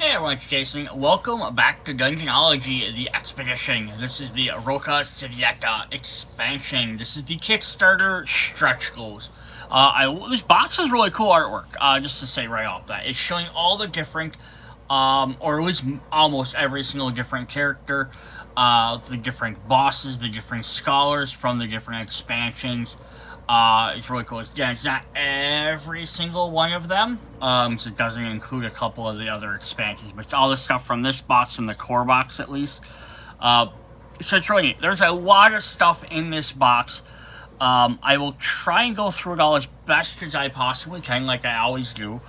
Hey everyone, it's Jason. Welcome back to Dungeonology, the Expedition. This is the Rocca Civetta expansion. This is the Kickstarter stretch goals. This box is really cool artwork, just to say right off that. It's showing all the different, or at least almost every single different character, the different bosses, the different scholars from the different expansions. It's really cool. Again, it's not every single one of them, so it doesn't include a couple of the other expansions, but it's all the stuff from this box, from the core box at least. So it's really neat. There's a lot of stuff in this box. I will try and go through it all as best as I possibly can, like I always do.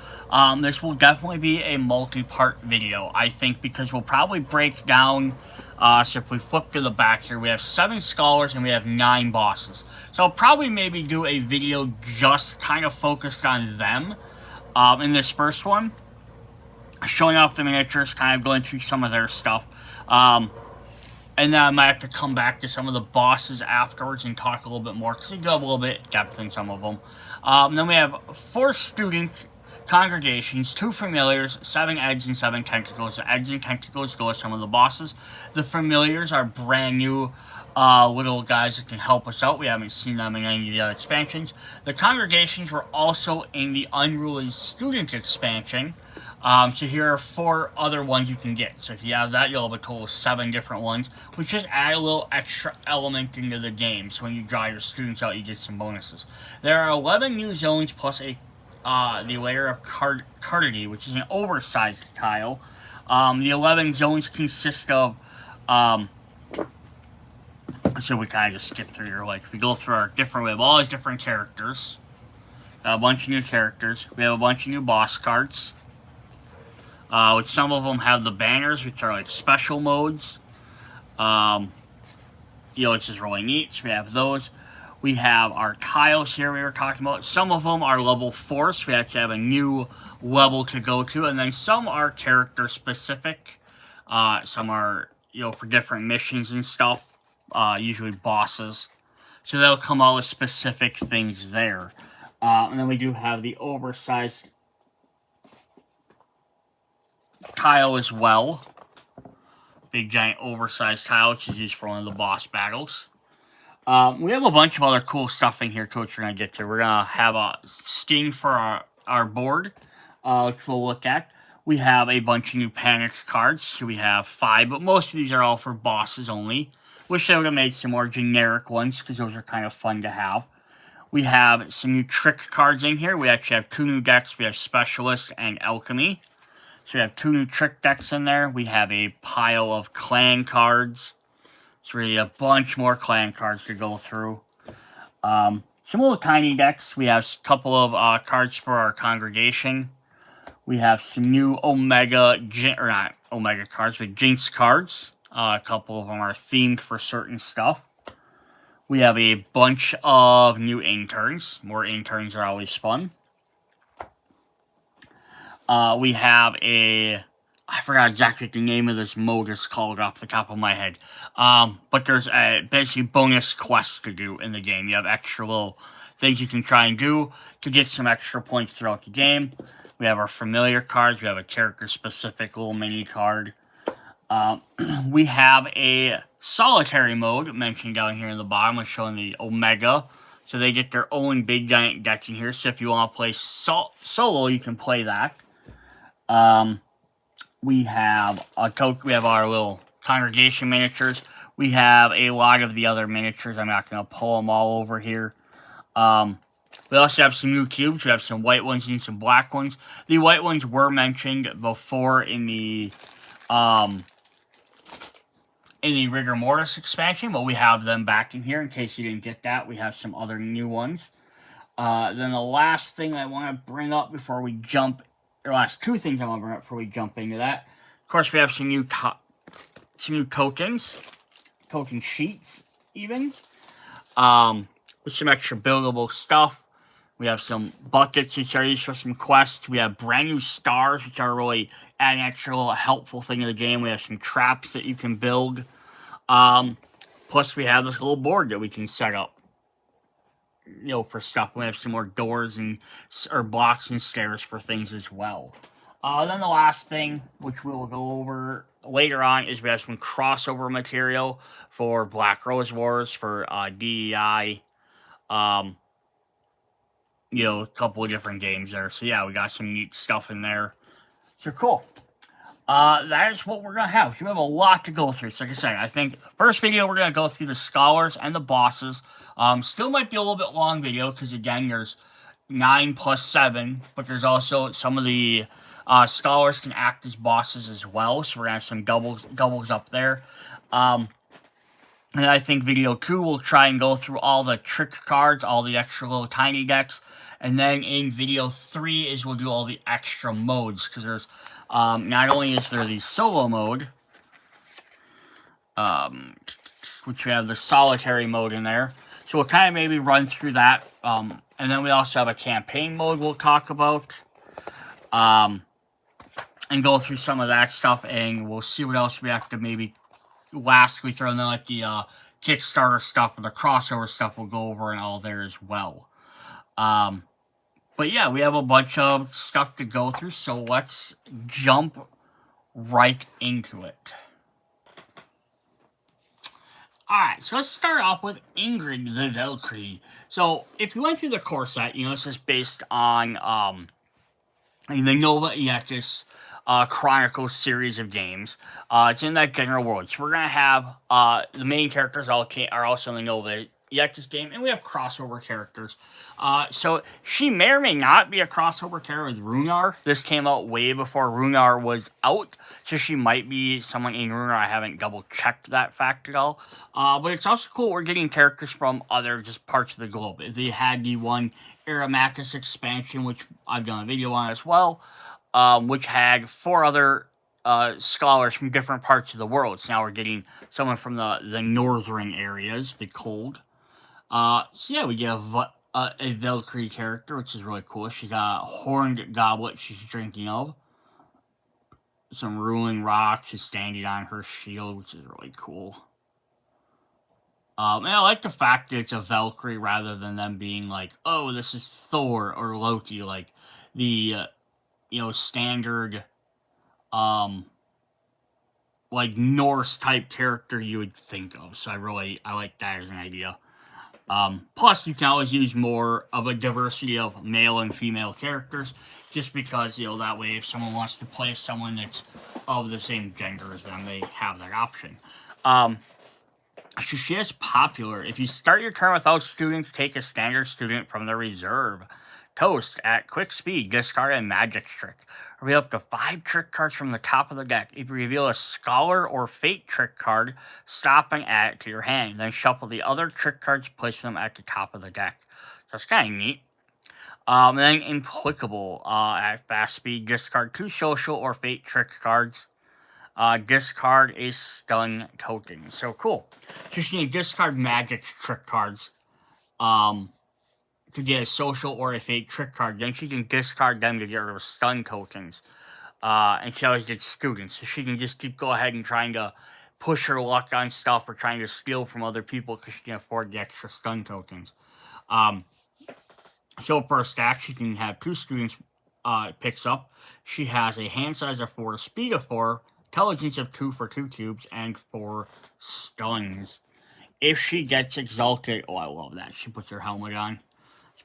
This will definitely be a multi-part video, I think, because we'll probably break down. So if we flip to the back here, we have 7 scholars and we have 9 bosses. So I'll probably maybe do a video just kind of focused on them in this first one. Showing off the miniatures, kind of going through some of their stuff. And then I might have to come back to some of the bosses afterwards and talk a little bit more, because we do have a little bit of depth in some of them. Then we have 4 students, congregations, 2 familiars, 7 edges, and 7 tentacles. The edges and tentacles go with some of the bosses. The familiars are brand new little guys that can help us out. We haven't seen them in any of the other expansions. The congregations were also in the Unruly Student expansion. So here are 4 other ones you can get. So if you have that, you'll have a total of 7 different ones, which just add a little extra element into the game. So when you draw your students out, you get some bonuses. There are 11 new zones plus the layer of Cardity, which is an oversized tile. The 11 zones consist of, so we kind of just skip through here, like, we go through our we have all these different characters, a bunch of new characters, we have a bunch of new boss cards, which some of them have the banners, which are like special modes, which is really neat, so we have those. We have our tiles here we were talking about. Some of them are level 4, so we actually have a new level to go to. And then some are character specific. Some are, for different missions and stuff. Usually bosses. So they'll come out with specific things there. And then we do have the oversized tile as well. Big giant oversized tile, which is used for one of the boss battles. We have a bunch of other cool stuff in here, too, which we're going to get to. We're going to have a Sting for our board, which we'll look at. We have a bunch of new Panics cards. So we have 5, but most of these are all for bosses only. Wish I would have made some more generic ones, because those are kind of fun to have. We have some new Trick cards in here. We actually have 2 new decks. We have Specialist and Alchemy. So we have 2 new Trick decks in there. We have a pile of Clan cards. So we have a bunch more clan cards to go through. Some little tiny decks. We have a couple of cards for our congregation. We have some new not Omega cards, but Jinx cards. A couple of them are themed for certain stuff. We have a bunch of new interns. More interns are always fun. We have I forgot exactly what the name of this mode is called off the top of my head. But there's basically bonus quests to do in the game. You have extra little things you can try and do to get some extra points throughout the game. We have our familiar cards. We have a character-specific little mini card. We have a solitary mode mentioned down here in the bottom. We're showing the Omega. So they get their own big giant deck in here. So if you want to play solo, you can play that. We have our little congregation miniatures. We have a lot of the other miniatures. I'm not going to pull them all over here. We also have some new cubes. We have some white ones and some black ones. The white ones were mentioned before in the Rigor Mortis expansion, but we have them back in here in case you didn't get that. We have some other new ones. Then the last thing I want to bring up before we jump, or last 2 things I want to bring up before we jump into that. Of course, we have some new tokens, token sheets, even, with some extra buildable stuff. We have some buckets, which are used for some quests. We have brand new stars, which are really an extra little helpful thing in the game. We have some traps that you can build. Plus, we have this little board that we can set up, for stuff. We have some more doors or blocks and stairs for things as well. Then the last thing, which we will go over later on, is we have some crossover material for Black Rose Wars, for DEI, a couple of different games there. So yeah, we got some neat stuff in there. So cool. That is what we're going to have. We have a lot to go through. So like I said, I think first video we're going to go through the scholars and the bosses. Still might be a little bit long video because again, there's 9 plus 7, but there's also some of the scholars can act as bosses as well. So we're going to have some doubles up there. And I think video 2 will try and go through all the trick cards, all the extra little tiny decks. And then in video 3 is we'll do all the extra modes. Because there's, not only is there the solo mode, which we have the solitary mode in there. So we'll kind of maybe run through that. And then we also have a campaign mode we'll talk about. And go through some of that stuff. And we'll see what else we have to maybe last we throw in there, like the Kickstarter stuff or the crossover stuff we'll go over and all there as well. But yeah, we have a bunch of stuff to go through, so let's jump right into it. Alright, so let's start off with Ingrid the Valkyrie. So, if you went through the core set, this is based on the Nova Electus Chronicles series of games. It's in that general world. So we're going to have the main characters are also in the Nova Electus game, and we have crossover characters. So she may or may not be a crossover character with Runar. This came out way before Runar was out, so she might be someone in Runar. I haven't double-checked that fact at all. But it's also cool we're getting characters from other just parts of the globe. They had the one Aramacus expansion, which I've done a video on as well, which had 4 other scholars from different parts of the world. So now we're getting someone from the northern areas, the cold. So yeah, we get a Valkyrie character, which is really cool. She's got a horned goblet she's drinking of. Some ruined rocks is standing on her shield, which is really cool. And I like the fact that it's a Valkyrie rather than them being like, oh, this is Thor or Loki, like the standard, like Norse type character you would think of. So I like that as an idea. Plus, you can always use more of a diversity of male and female characters, just because, that way if someone wants to play someone that's of the same gender as them, they have that option. So she is popular. If you start your turn without students, take a standard student from the reserve. Toast, at quick speed, discard a magic trick. Reveal up to 5 trick cards from the top of the deck. If you reveal a scholar or fate trick card, stop and add it to your hand. Then shuffle the other trick cards, place them at the top of the deck. So it's kind of neat. And then implicable, at fast speed, discard 2 social or fate trick cards. Discard a stun token. So cool. So you can discard magic trick cards. To get a social or a fate trick card, then she can discard them to get rid of stun tokens. And she always gets students, so she can just go ahead and trying to push her luck on stuff or trying to steal from other people because she can afford the extra stun tokens. So for a stack, she can have 2 students picks up. She has a hand size of 4, speed of 4, intelligence of 2 for 2 cubes, and 4 stuns. If she gets exalted, oh, I love that. She puts her helmet on.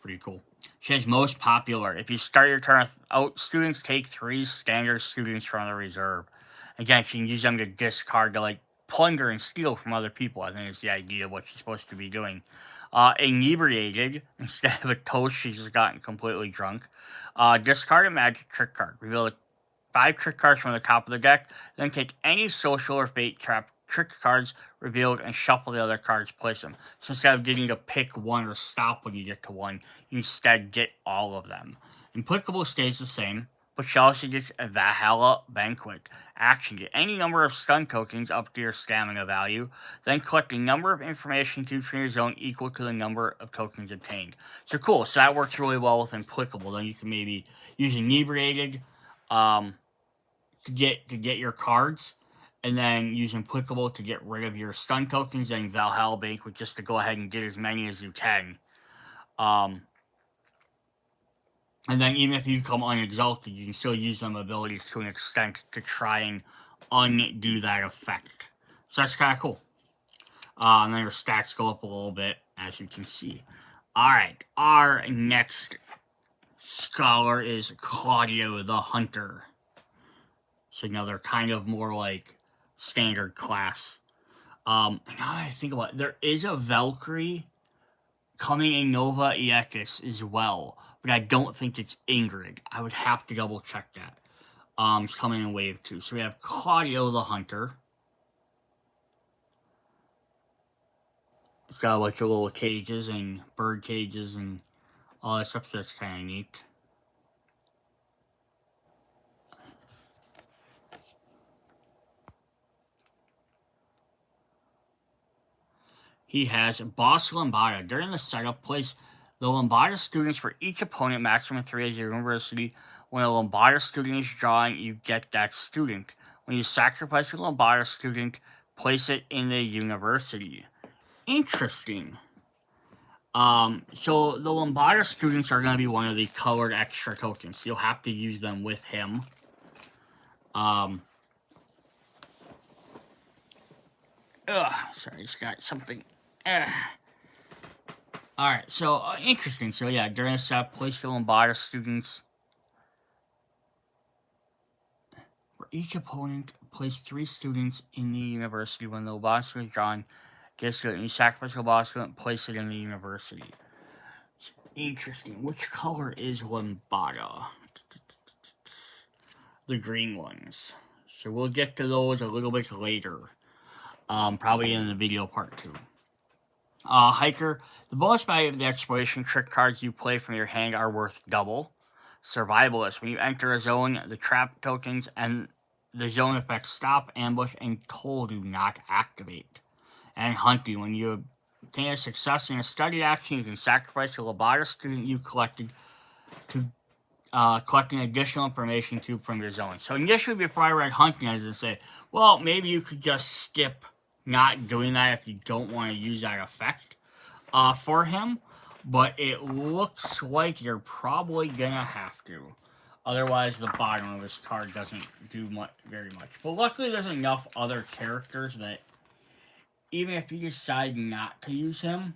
Pretty cool. She has most popular. If you start your turn without students, take 3 standard students from the reserve. Again, she can use them to discard to plunder and steal from other people. I think it's the idea of what she's supposed to be doing. Inebriated, instead of a toast, she's just gotten completely drunk. Discard a magic trick card. Reveal 5 trick cards from the top of the deck. Then take any social or fate trap trick cards revealed and shuffle the other cards, place them. So instead of getting to pick one or stop when you get to one, you instead get all of them. Implicable stays the same, but she also gets a Valhalla Banquet. Action, get any number of stun tokens up to your stamina value, then collect a number of information cubes from your zone equal to the number of tokens obtained. So cool, so that works really well with Implicable. Then you can maybe use Inebriated to get your cards, and then use Implicable to get rid of your stun tokens, and Valhalla Banquet just to go ahead and get as many as you can. And then even if you become unexalted, you can still use them abilities to an extent to try and undo that effect. So that's kind of cool. And then your stats go up a little bit, as you can see. Alright, our next scholar is Claudio the Hunter. So now they're kind of more like standard class. Now that I think about it, there is a Valkyrie coming in Nova EX as well, but I don't think it's Ingrid. I would have to double check that. It's coming in Wave 2. So we have Claudio the Hunter. It's got a bunch of little cages and bird cages and all that stuff, so that's kind of neat. He has Boss Lambada. During the setup, place the Lambada students for each opponent, maximum 3 as your university. When a Lambada student is drawn, you get that student. When you sacrifice a Lambada student, place it in the university. Interesting. So the Lambada students are going to be one of the colored extra tokens. You'll have to use them with him. Sorry, just got something. Alright, so, interesting. So, yeah, during the set, place the Lambada students. For each opponent, place 3 students in the university. When the Lambada student is drawn, get a student. You sacrifice the Lambada student, place it in the university. Interesting. Which color is Lambada? The green ones. So we'll get to those a little bit later. Probably in the video part 2. Hiker. The bonus value of the exploration trick cards you play from your hand are worth double. Survivalist. When you enter a zone, the trap tokens and the zone effects stop, ambush, and toll do not activate. And hunting. When you obtain a success in a studied action, you can sacrifice a Lambada student you collected to collecting additional information to from your zone. So initially, before I read hunting, I was going to say, well, maybe you could just skip not doing that if you don't want to use that effect for him. But it looks like you're probably going to have to. Otherwise, the bottom of this card doesn't do very much. But luckily, there's enough other characters that even if you decide not to use him,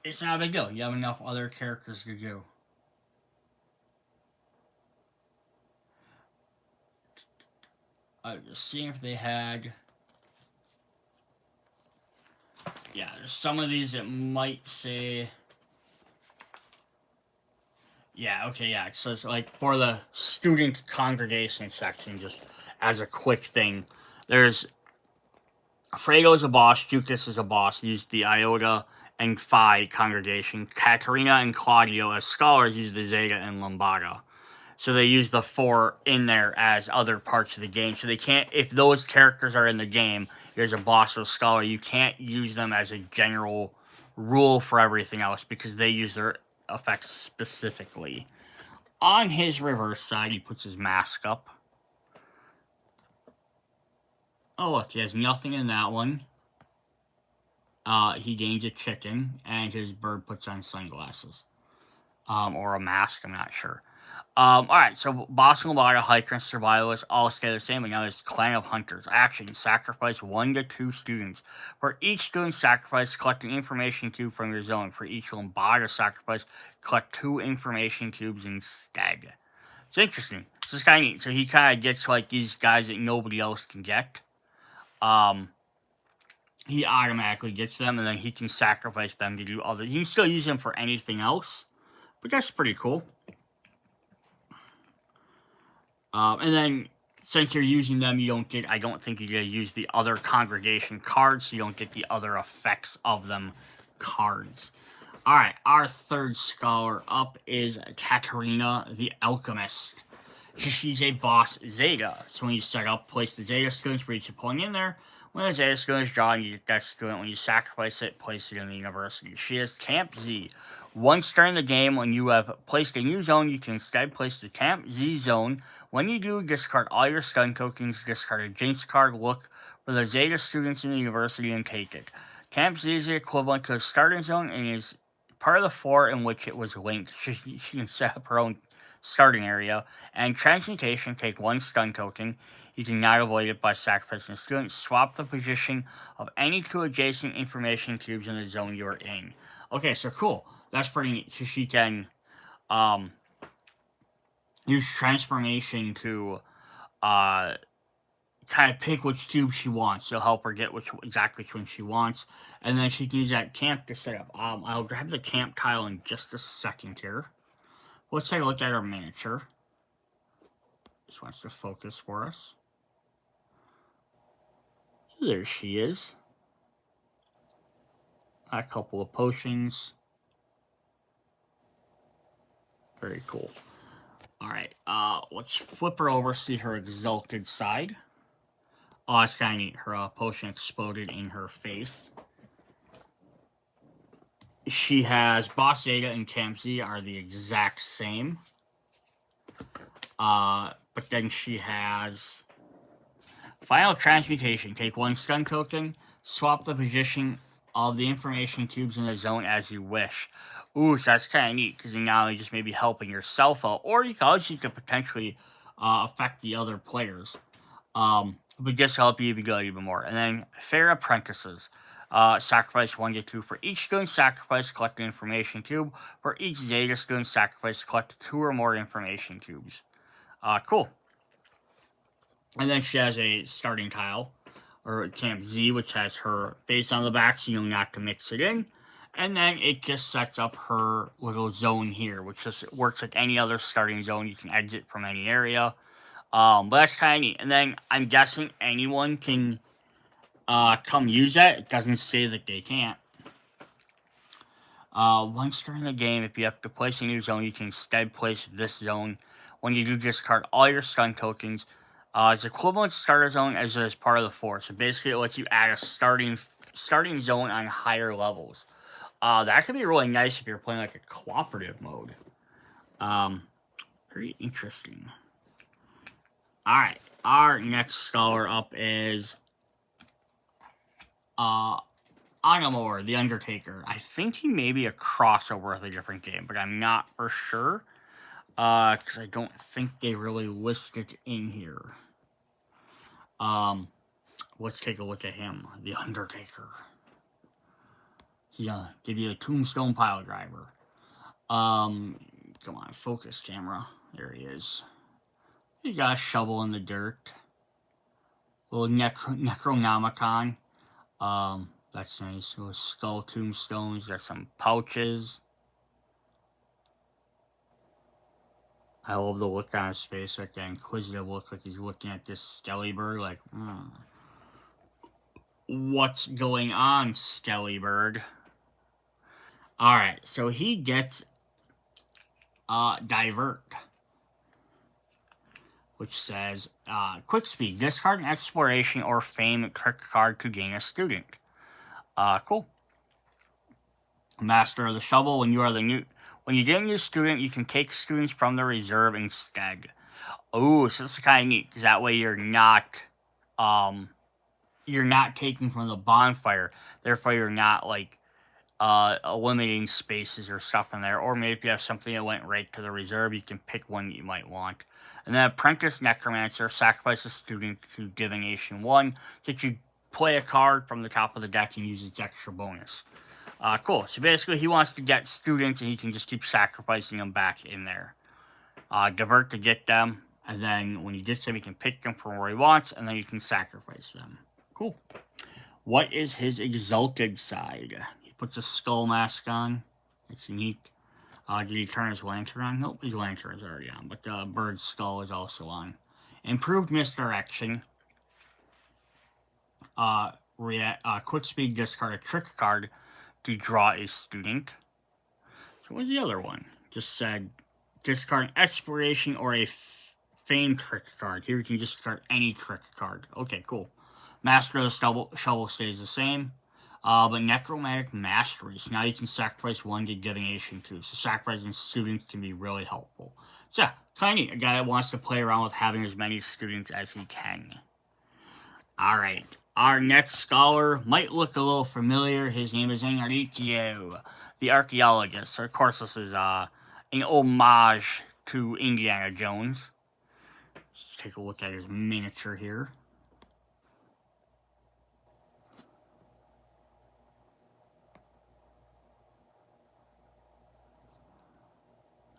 it's not a big deal. You have enough other characters to do. I was just seeing if they had... Yeah, there's some of these that might say... Yeah, okay, yeah. It says, like, for the student congregation section, just as a quick thing, there's... Fredo's a boss, Judas is a boss, use the Iota and Phi congregation. Katerina and Claudio as scholars use the Zeta and Lambada. So they use the 4 in there as other parts of the game. So they can't, if those characters are in the game, there's a boss or a scholar, you can't use them as a general rule for everything else because they use their effects specifically. On his reverse side, he puts his mask up. Oh, look, he has nothing in that one. He gains a chicken, and his bird puts on sunglasses. Or a mask, I'm not sure. Alright, so Boss Lambada, Hiker, and Survivalist all stay the same, but now there's Clan of Hunters. Action, sacrifice 1 to 2 students. For each student sacrifice, collect an information cube from your zone. For each Lambada sacrifice, collect 2 information cubes instead. It's interesting. This is kind of neat. So he kind of gets, like, these guys that nobody else can get. He automatically gets them, and then he can sacrifice them to do other... You can still use them for anything else, but that's pretty cool. And then, since you're using them, you don't get... I don't think you're going to use the other congregation cards, so you don't get the other effects of them cards. Alright, our third scholar up is Katerina the Alchemist. She's a boss Zeta. So when you set up, place the Zeta students for each opponent in there. When the Zeta student is drawn, you get that student. When you sacrifice it, place it in the university. She has Camp Z. Once during the game, when you have placed a new zone, you can instead place the Camp Z zone. When you do, discard all your stun tokens, discard a Jinx card, look for the Zeta students in the university, and take it. Camp Z is the equivalent to a starting zone and is part of the floor in which it was linked. She can set up her own starting area. And transmutation, take 1 stun token. You can not avoid it by sacrificing a student. Swap the position of any 2 adjacent information cubes in the zone you're in. Okay, so cool. That's pretty neat. So she can use transformation to kind of pick which cube she wants. It'll help her get exactly which one she wants. And then she can use that camp to set up. I'll grab the camp tile in just a second here. Let's take a look at our miniature. Just wants to focus for us. There she is. A couple of potions. Very cool. Alright, let's flip her over, see her exalted side. Oh, it's kind of neat. Her potion exploded in her face. She has Boss Zeta and Camp Z are the exact same. But then she has Final Transmutation. Take 1 stun token. Swap the position of the information cubes in the zone as you wish. Ooh, so that's kind of neat, because you're not only just maybe helping yourself out, or you can also potentially affect the other players. But just help you go even more. And then Fair Apprentices. Sacrifice 1 to 2 for each student. Sacrifice, collect an information cube. For each Zeta student, sacrifice, collect 2 or more information cubes. Cool. And then she has a starting tile, or Camp Z, which has her face on the back, so you know not to mix it in. And then it just sets up her little zone here, which just works like any other starting zone. You can exit from any area. But that's kind of neat. And then I'm guessing anyone can come use that. It doesn't say that they can't. Once during the game, if you have to place a new zone, you can instead place this zone. When you do discard all your stun tokens, it's equivalent starter zone as it is part of the floor. So basically it lets you add a starting zone on higher levels. That could be really nice if you're playing like a cooperative mode. Very interesting. Alright, our next scholar up is Anamor, the Undertaker. I think he may be a crossover with a different game, but I'm not for sure. Because I don't think they really listed in here. Let's take a look at him, the Undertaker. Yeah, give you a tombstone pile driver. Come on, focus camera. There he is. He got a shovel in the dirt. Little Necronomicon. That's nice. Little skull tombstones. There's some pouches. I love the look on his face, like that inquisitive look, like he's looking at this Skellybird, like, what's going on, Skellybird? Alright, so he gets Divert, which says, quick speed, discard an exploration or fame trick card to gain a student. Cool. Master of the Shovel, when you get a new student, you can take students from the reserve instead. Oh, so this is kind of neat, because that way you're not taking from the bonfire. Therefore, you're not, like, eliminating spaces or stuff in there. Or maybe if you have something that went right to the reserve, you can pick one that you might want. And then Apprentice Necromancer, sacrifice a student to Divination 1. That you play a card from the top of the deck and use its extra bonus. Cool. So basically, he wants to get students, and he can just keep sacrificing them back in there. Divert to get them, and then when he gets them, he can pick them from where he wants, and then you can sacrifice them. Cool. What is his exalted side? He puts a skull mask on. It's neat. Did he turn his lantern on? Nope, his lantern is already on, but the bird's skull is also on. Improved misdirection. Quick speed, discard a trick card to draw a student. So what's the other one? Just said discard an exploration or a fame trick card. Here you can just discard any trick card. Okay, cool. Master of the Shovel stays the same. But Necromantic Mastery. So now you can sacrifice 1 to Divination 2. So sacrificing students can be really helpful. So yeah, kind of neat. A guy that wants to play around with having as many students as he can. Alright. Our next scholar might look a little familiar. His name is Enrico, the archaeologist. So of course, this is an homage to Indiana Jones. Let's take a look at his miniature here.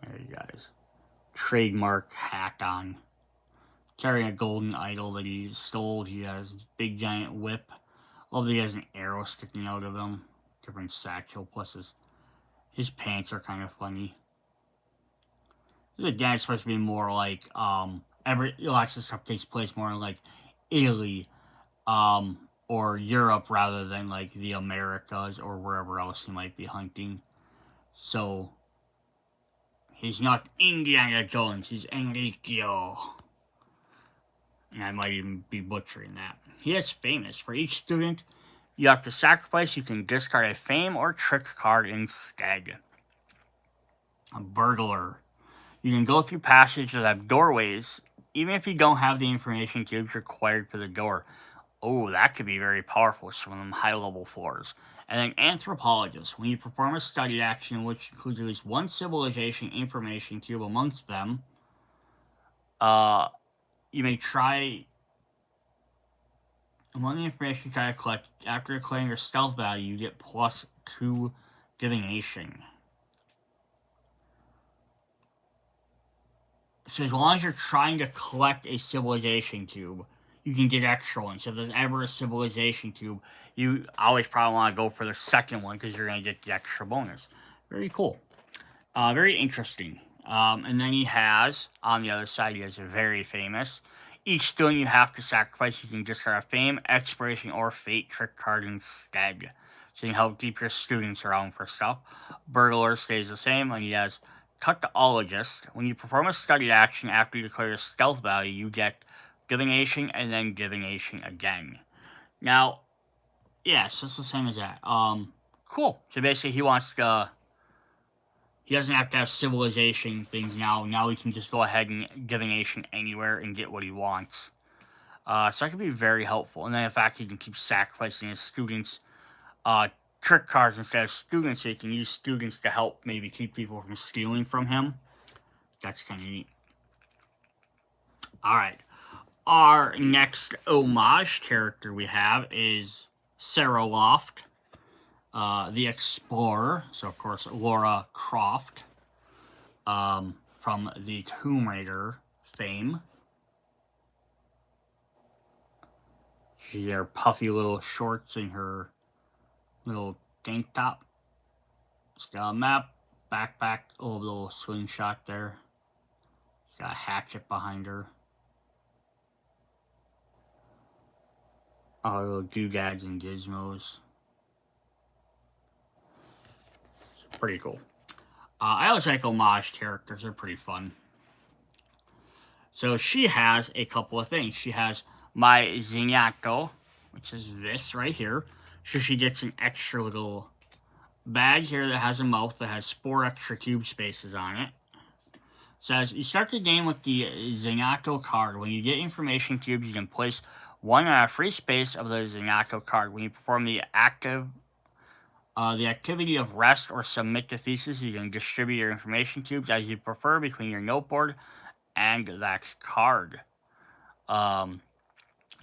There you guys. Trademark hat on. Carrying a golden idol that he stole. He has a big giant whip. Love that he has an arrow sticking out of him. Different satchel. Plus his pants are kind of funny. Again, it's supposed to be more like lots of stuff takes place more in like Italy or Europe rather than like the Americas or wherever else he might be hunting. So he's not Indiana Jones, he's Enrico. And I might even be butchering that. He is famous. For each student you have to sacrifice, you can discard a fame or trick card instead. A burglar. You can go through passages that have doorways, even if you don't have the information cubes required for the door. Oh, that could be very powerful, some of them high-level floors. And then anthropologist. When you perform a studied action, which includes at least one civilization information cube amongst them, you may try... Among the information you try to collect, after declaring your stealth value, you get +2 divination. So as long as you're trying to collect a civilization cube, you can get extra ones. So if there's ever a civilization cube, you always probably want to go for the second one because you're going to get the extra bonus. Very cool. Very interesting. And then he has, on the other side, he has a very famous. Each student you have to sacrifice, you can discard a fame, expiration, or fate trick card instead. So you can help keep your students around for stuff. Burglar stays the same, and he has Tuctologist. When you perform a studied action after you declare your stealth value, you get divination and then divination again. Now, yes, it's the same as that. Cool. So basically, he wants to. He doesn't have to have civilization things now. Now he can just go ahead and divination anywhere and get what he wants. So that could be very helpful. And then in fact, he can keep sacrificing his students trick cards instead of students, so you can use students to help maybe keep people from stealing from him. That's kind of neat. Alright. Our next homage character we have is Sarah Loft, the Explorer. So, of course, Laura Croft from the Tomb Raider fame. She has her puffy little shorts and her little tank top. She's got a map, backpack, a little slingshot there. She's got a hatchet behind her. All little doodads and gizmos. It's pretty cool. I always like homage characters. They're pretty fun. So she has a couple of things. She has my Zenyatta, which is this right here. So she gets an extra little bag here that has a mouth that has 4 extra cube spaces on it. So as you start the game with the Zenyatta card, when you get information cubes, you can place one on a free space of the Zenyatta card. When you perform the activity of rest or submit to thesis, you can distribute your information cubes as you prefer between your noteboard and that card. So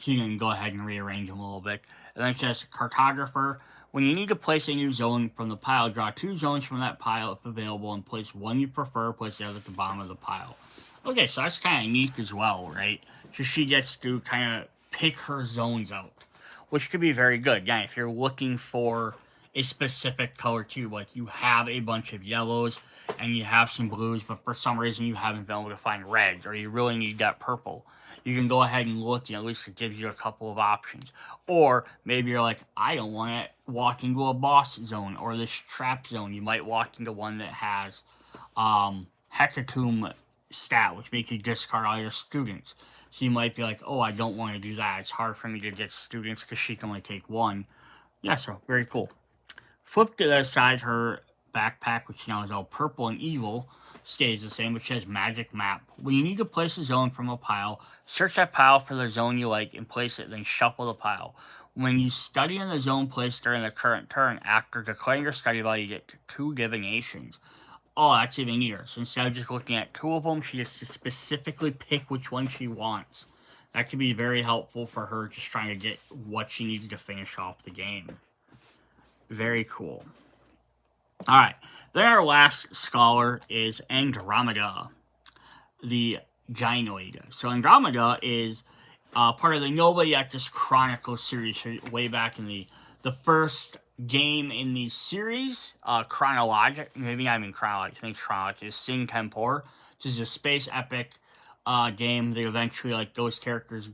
you can go ahead and rearrange them a little bit. And then it says Cartographer. When you need to place a new zone from the pile, draw 2 zones from that pile if available and place one you prefer, place the other at the bottom of the pile. Okay, so that's kind of neat as well, right? So she gets to kind of pick her zones out, which could be very good. Again, if you're looking for a specific color cube, like you have a bunch of yellows and you have some blues, but for some reason you haven't been able to find reds, or you really need that purple, you can go ahead and look, and at least it gives you a couple of options. Or maybe you're like, I don't want to walk into a boss zone or this trap zone. You might walk into one that has Hecatomb stat, which makes you discard all your students. So you might be like, oh, I don't want to do that. It's hard for me to get students because she can only take 1. Yeah, so very cool. Flip to the other side, her backpack, which now is all purple and evil, stays the same, which says Magic Map. When you need to place a zone from a pile, search that pile for the zone you like and place it, then shuffle the pile. When you study in the zone placed during the current turn, after declaring your study value, you get 2 divinations. Oh, that's even neater. So instead of just looking at 2 of them, she gets to specifically pick which one she wants. That could be very helpful for her just trying to get what she needs to finish off the game. Very cool. Alright, then our last scholar is Andromeda, the Gynoid. So Andromeda is part of the Nobody at this Chronicles series way back in the first game in the series, chronologic, maybe not even chronologic, I think chronologic, is Sing Tempor, which is a space epic game that eventually, like, those characters,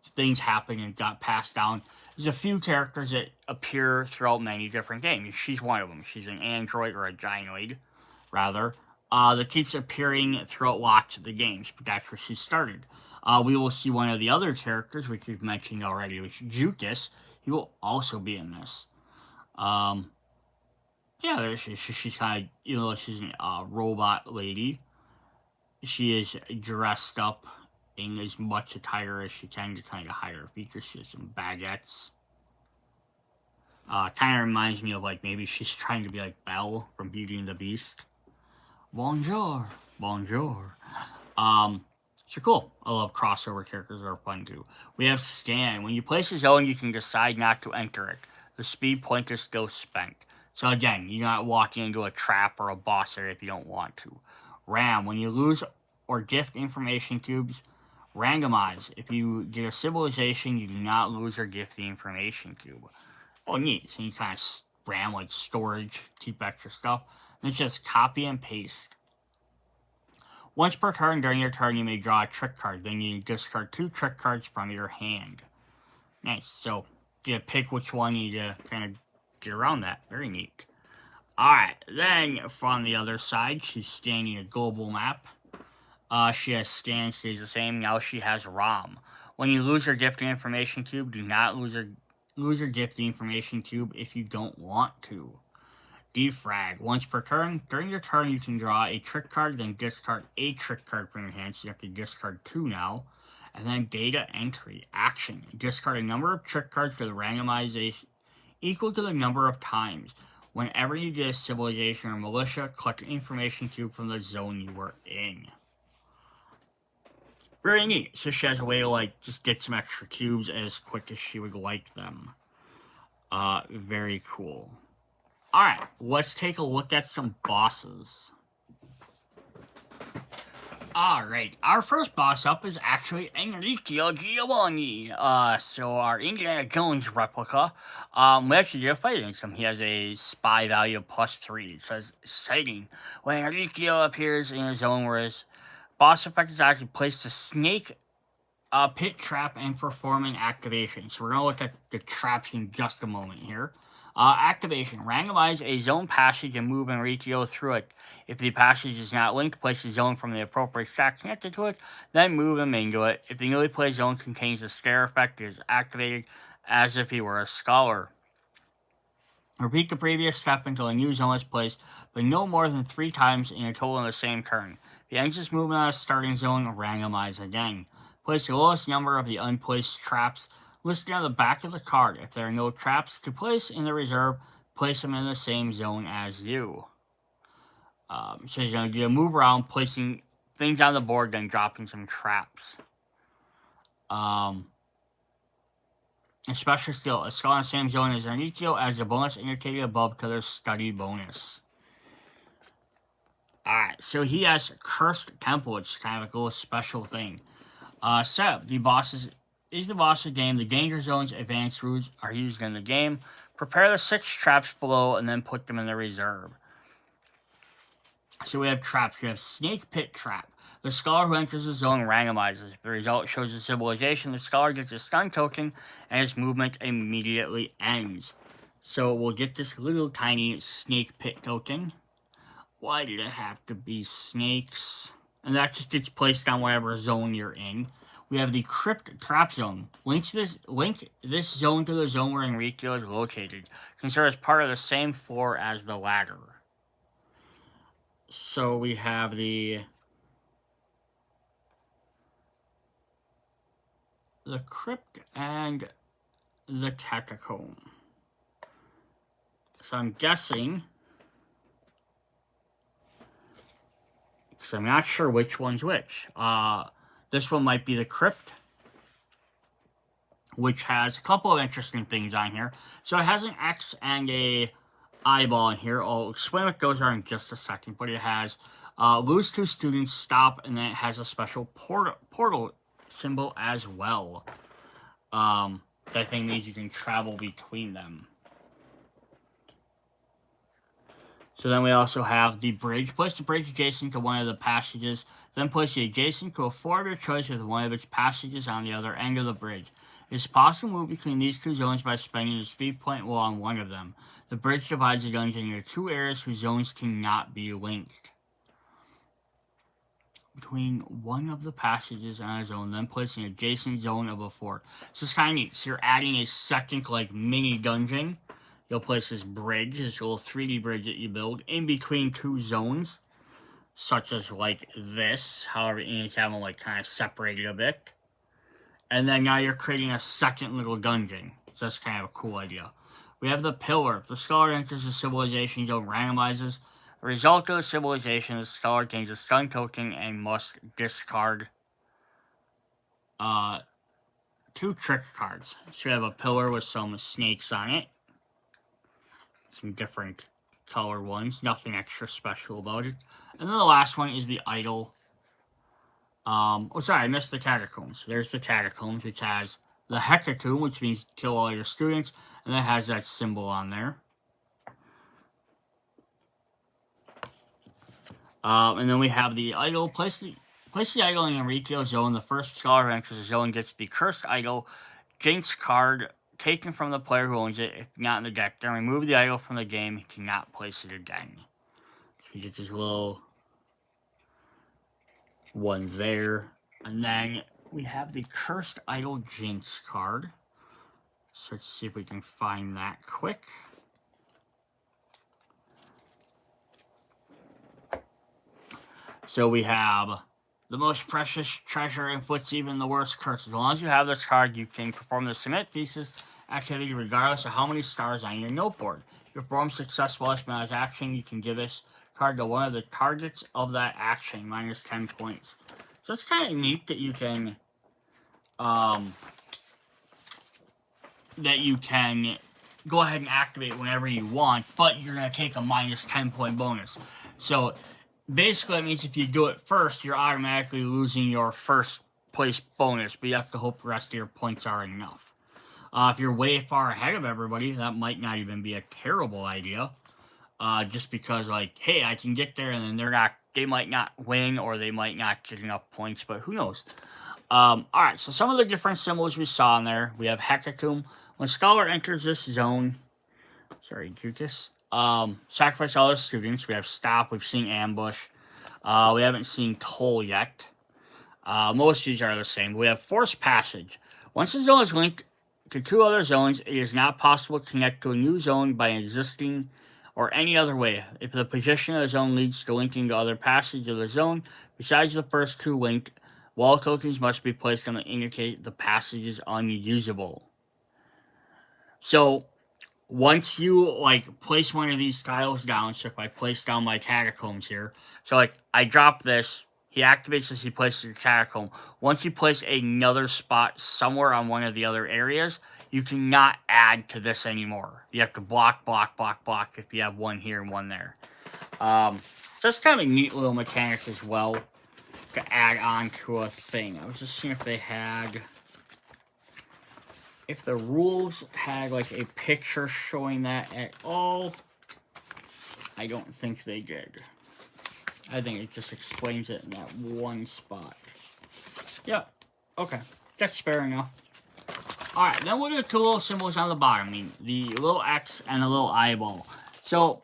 things happen and got passed down. There's a few characters that appear throughout many different games. She's one of them. She's an android, or a gynoid, rather, that keeps appearing throughout lots of the games, but that's where she started. We will see one of the other characters, which we've mentioned already, which is Jukas. He will also be in this. Yeah, she's kind of, she's a robot lady. She is dressed up in as much attire as she can to kind of hide her features. She has some baguettes. Kind of reminds me of, like, maybe she's trying to be like Belle from Beauty and the Beast. Bonjour. So cool. I love crossover characters that are fun too. We have Stan. When you place a zone, you can decide not to enter it. The speed point is still spent. So again, you're not walking into a trap or a boss area if you don't want to. Ram. When you lose or gift information cubes, randomize. If you get a civilization, you do not lose or gift the information cube. Oh, neat. So you kind of ram, like, storage, keep extra stuff. And it's just copy and paste. Once per turn, during your turn, you may draw a trick card. Then you discard 2 trick cards from your hand. Nice. So, you pick which one you kind of get around that. Very neat. Alright, then from the other side, she's standing a global map. She has Stan, stays the same. Now she has Rom. When you lose or gift the information cube, do not lose or gift the information cube if you don't want to. Defrag. Once per turn, during your turn, you can draw a trick card, then discard a trick card from your hand, so you have to discard 2 now. And then data entry. Action. Discard a number of trick cards for the randomization equal to the number of times. Whenever you get a civilization or militia, collect an information cube from the zone you were in. Very neat. So she has a way to, like, just get some extra cubes as quick as she would like them. Very cool. Alright, let's take a look at some bosses. Alright, our first boss up is actually Enrico Giovanni. So our Indiana Jones replica. We actually did a fight against him. He has a spy value of +3. It says, exciting. When Enrico appears in a zone where his boss effect is actually placed a snake pit trap and perform an activation. So we're going to look at the traps in just a moment here. Activation. Randomize a zone passage and move Enrico through it. If the passage is not linked, place the zone from the appropriate stack connected to it, then move him into it. If the newly placed zone contains a scare effect, it is activated as if he were a scholar. Repeat the previous step until a new zone is placed, but no more than 3 times in a total in the same turn. If he ends his movement on a starting zone, randomize again. Place the lowest number of the unplaced traps listed on the back of the card. If there are no traps to place in the reserve, place them in the same zone as you. So you're going to do a move around, placing things on the board, then dropping some traps. Especially still, a skull in the same zone as Enrico as a bonus indicated above to their study bonus. Alright, so he has Cursed Temple, which is kind of a little special thing. Setup. The boss is the boss of the game. The danger zone's advanced rules are used in the game. Prepare the 6 traps below and then put them in the reserve. So we have traps. We have Snake Pit Trap. The scholar who enters the zone randomizes. If the result shows a civilization, the scholar gets a stun token and his movement immediately ends. So we'll get this little tiny snake pit token. Why did it have to be snakes? And that just gets placed on whatever zone you're in. We have the Crypt Trap Zone. Link this zone to the zone where Enrico is located. Consider as part of the same floor as the ladder. So we have the Crypt and the catacomb. So I'm guessing, because I'm not sure which one's which. This one might be the crypt, which has a couple of interesting things on here. So it has an X and a eyeball in here. I'll explain what those are in just a second, but it has lose 2 students, stop, and then it has a special portal symbol as well. That thing means you can travel between them. So then we also have the bridge. Place the bridge adjacent to one of the passages. Then place it adjacent to a floor of your choice with one of its passages on the other end of the bridge. It is possible to move between these 2 zones by spending a speed point along one of them. The bridge divides the dungeon into 2 areas whose zones cannot be linked. Between one of the passages on a zone, then place an adjacent zone of a fort. So it's kind of neat. So you're adding a second, mini dungeon. You'll place this bridge, this little 3D bridge that you build, in between 2 zones, such as, this. However, you need to have them, kind of separated a bit. And then now you're creating a second little dungeon. So that's kind of a cool idea. We have the pillar. If the scholar enters the civilization zone, randomizes. The result of the civilization, the scholar gains a stun token and must discard 2 trick cards. So we have a pillar with some snakes on it. Some different color ones. Nothing extra special about it. And then the last one is the idol. I missed the catacombs. There's the catacombs, which has the hecatomb, which means kill all your students, and it has that symbol on there. And then we have the idol. Place the idol in a retail zone. The first scholar who enters the zone gets the cursed idol, jinx card, taken from the player who owns it, if not in the deck. Then remove the idol from the game. He cannot place it again. So we get this little one there. And then we have the cursed idol jinx card. So let's see if we can find that quick. So we have the most precious treasure inflicts even the worst curse. As long as you have this card, you can perform the submit thesis activity regardless of how many stars on your note board. If you perform successful espionage action, you can give this card to one of the targets of that action, minus 10 points. So it's kind of neat that you can go ahead and activate whenever you want, but you're going to take a minus 10 point bonus. So basically, it means if you do it first, you're automatically losing your first place bonus, but you have to hope the rest of your points are enough. If you're way far ahead of everybody, that might not even be a terrible idea. Just because, hey, I can get there, and then they might not win, or they might not get enough points, but who knows? Alright, so some of the different symbols we saw in there. We have hecatomb. When scholar enters this zone, sacrifice all the students. We have stop. We've seen ambush. We haven't seen toll yet. Most of these are the same. We have forced passage. Once the zone is linked to 2 other zones, it is not possible to connect to a new zone by an existing or any other way. If the position of the zone leads to linking to other passages of the zone, besides the first 2 linked, wall tokens must be placed on to indicate the passage is unusable. So once you place one of these tiles down, so if I place down my catacombs here, so I drop this, he activates this, he places the catacomb. Once you place another spot somewhere on one of the other areas, you cannot add to this anymore. You have to block if you have one here and one there. So that's kind of a neat little mechanic as well to add on to a thing. I was just seeing if they had, if the rules had a picture showing that at all. I don't think they did. I think it just explains it in that one spot. Yeah, okay, that's fair enough. Alright, then we'll do 2 little symbols on the bottom. The little X and the little eyeball. So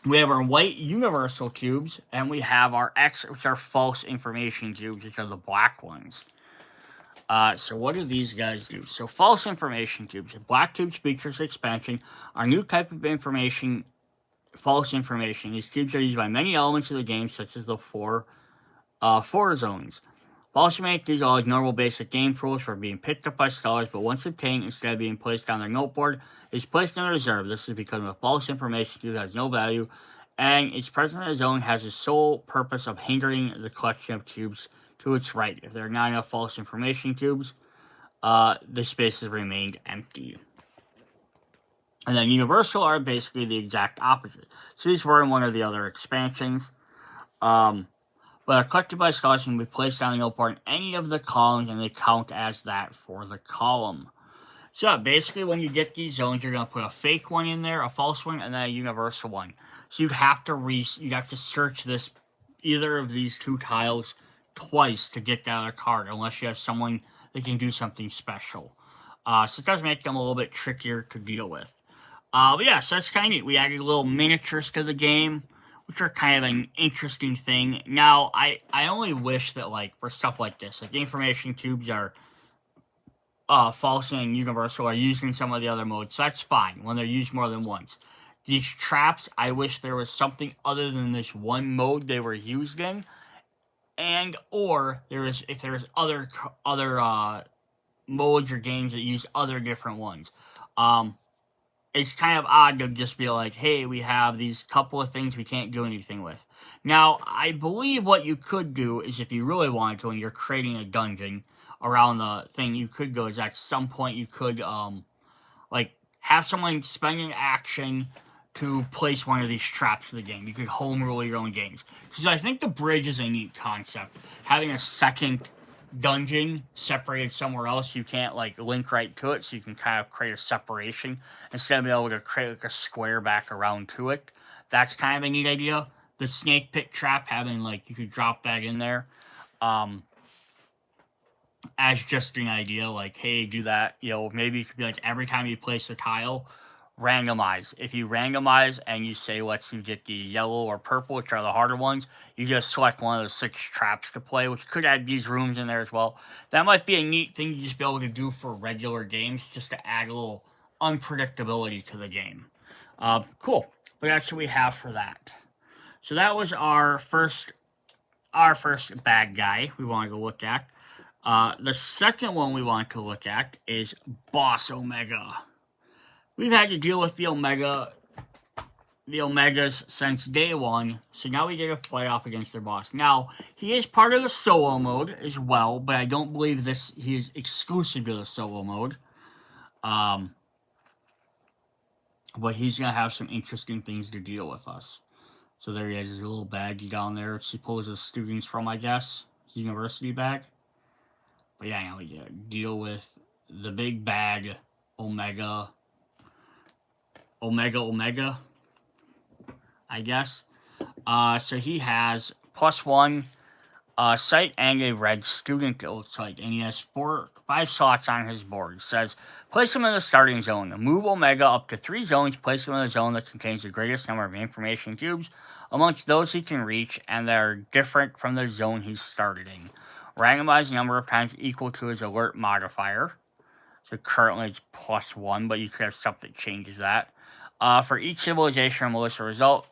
we have our white universal cubes, and we have our X, which are false information cubes, which are the black ones. So what do these guys do? So false information cubes. Black cubes features expansion are a new type of information, false information. These cubes are used by many elements of the game, such as the four zones. Policy make these all normal basic game rules for being picked up by scholars, but once obtained, instead of being placed on their noteboard, is placed in a reserve. This is because the false information cube has no value, and its presence in the zone has the sole purpose of hindering the collection of cubes to its right. If there are not enough false information cubes, the spaces remained empty. And then universal are basically the exact opposite. So these were in one of the other expansions. But are collected by scholars can be placed on the noteboard in any of the columns, and they count as that for the column. So basically, when you get these zones, you're gonna put a fake one in there, a false one, and then a universal one. So you have to search this either of these two tiles twice to get down a card, unless you have someone that can do something special. So it does make them a little bit trickier to deal with. But yeah, so that's kind of neat. We added little miniatures to the game, which are kind of an interesting thing. Now, I only wish that, like, for stuff like this, like information cubes are false and universal, are used in some of the other modes. So that's fine when they're used more than once. These traps, I wish there was something other than this one mode they were used in, and or if there's other modes or games that use other different ones. It's kind of odd to just be like, hey, we have these couple of things we can't do anything with. Now, I believe what you could do is, if you really wanted to and you're creating a dungeon around the thing, you could go is at some point you could like have someone spend an action to place one of these traps in the game. You could home rule your own games. Because I think the bridge is a neat concept. Having a second dungeon separated somewhere else, you can't like link right to it, so you can kind of create a separation instead of being able to create like a square back around to it. That's kind of a neat idea. The snake pit trap, having like you could drop that in there as just an idea, like, hey, do that. Maybe it could be like every time you place a tile, randomize. If you randomize and you say, let's you get the yellow or purple, which are the harder ones, you just select one of the 6 traps to play, which could add these rooms in there as well. That might be a neat thing to just be able to do for regular games, just to add a little unpredictability to the game. Cool. But that's what we have for that. So that was our first bad guy we want to go look at. The second one we want to look at is Boss Omega. We've had to deal with the Omegas since day one, so now we get to fight off against their boss. Now, he is part of the solo mode as well, but I don't believe he is exclusive to the solo mode. But he's going to have some interesting things to deal with us. So there he is, his little baggie down there, which he pulls his students from, I guess. His university bag. But yeah, now we get to deal with the big bad Omega, I guess. So he has +1 sight and a red student, it looks like, and he has 5 slots on his board. It says, place him in the starting zone. Move Omega up to 3 zones, place him in a zone that contains the greatest number of information cubes amongst those he can reach, and that are different from the zone he started in. Randomized number of times equal to his alert modifier. So currently it's +1, but you could have stuff that changes that. For each civilization or militia result,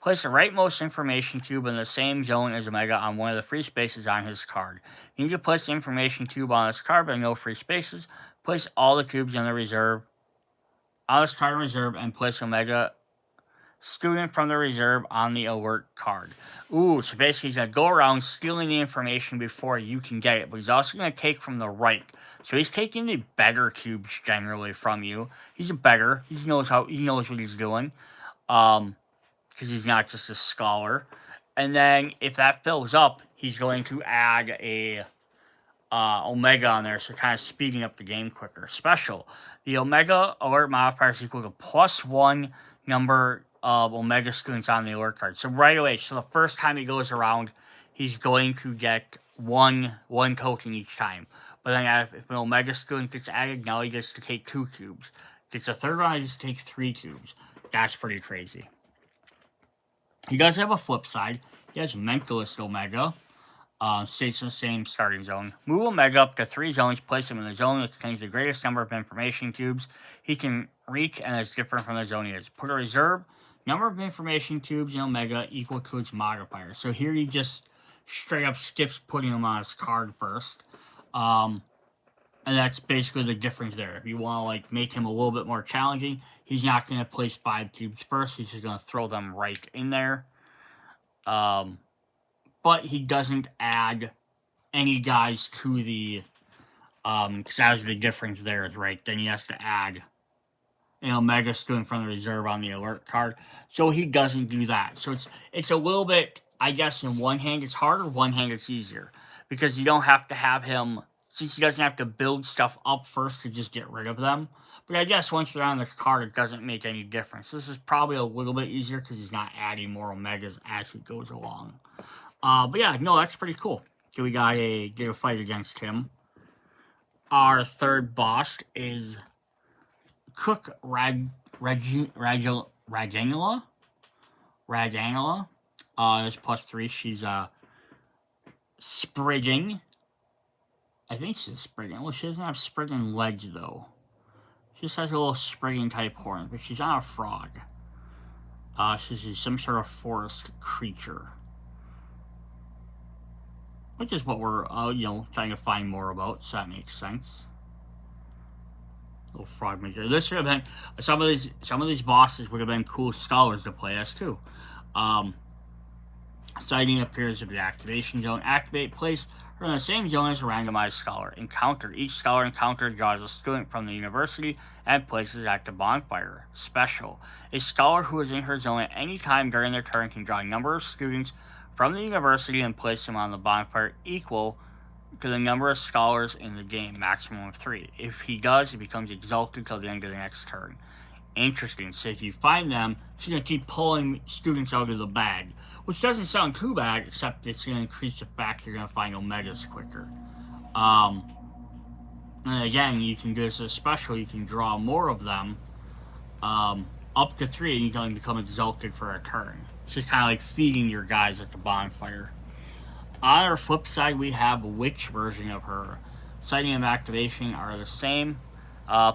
place the rightmost information cube in the same zone as Omega on one of the free spaces on his card. You need to place the information cube on this card, but no free spaces. Place all the cubes in the reserve, on this card in reserve, and place Omega student from the reserve on the alert card. Ooh, so basically he's going to go around stealing the information before you can get it, but he's also going to take from the right. So he's taking the better cubes generally from you. He's a better. He knows what he's doing. Because he's not just a scholar. And then if that fills up, he's going to add a Omega on there, so kind of speeding up the game quicker. Special. The Omega alert modifier is equal to +1 number of Omega students on the alert card. So right away, so the first time he goes around, he's going to get one token each time. But then if an Omega student gets added, now he gets to take 2 cubes. Gets a third one, he gets to take 3 cubes. That's pretty crazy. He does have a flip side. He has Mentalist Omega. Stays in the same starting zone. Move Omega up to 3 zones. Place him in the zone that contains the greatest number of information cubes he can reach and is different from the zone he is. Put a reserve. Number of information cubes in Omega equal to its modifier. So here you just straight up skips putting him on his card first. And that's basically the difference there. If you want to like make him a little bit more challenging, he's not going to place 5 cubes first. He's just going to throw them right in there. But he doesn't add any guys to the, because that was the difference there, right? Then he has to add, Mega student from the reserve on the alert card. So he doesn't do that. So it's a little bit, I guess, in one hand it's harder, one hand it's easier. Because you don't have to have him, since he doesn't have to build stuff up first to just get rid of them. But I guess once they're on the card, it doesn't make any difference. This is probably a little bit easier because he's not adding more Omegas as he goes along. But yeah, no, that's pretty cool. So we got get a fight against him. Our third boss is Cook Ragangela. Is +3. She's sprigging. I think she's sprigging. Well, she doesn't have sprigging legs though. She just has a little sprigging type horn, but she's not a frog. She's some sort of forest creature. Which is what we're, trying to find more about, so that makes sense. Little frog maker. This would have been, some of these bosses would have been cool scholars to play as, too. Sighting appears at the activation zone. Activate, place her in the same zone as a randomized scholar. Encounter. Each scholar encountered draws a student from the university and places at the bonfire. Special. A scholar who is in her zone at any time during their turn can draw a number of students from the university and place them on the bonfire equal to the number of scholars in the game, maximum of 3. If he does, he becomes exalted till the end of the next turn. Interesting. So if you find them, she's going to keep pulling students out of the bag, which doesn't sound too bad, except it's going to increase the fact you're going to find Omegas quicker. And again, you can do this as a special. You can draw more of them, up to 3, and you can become exalted for a turn. It's just kind of like feeding your guys at the bonfire. On our flip side, we have which version of her. Sighting and activation are the same.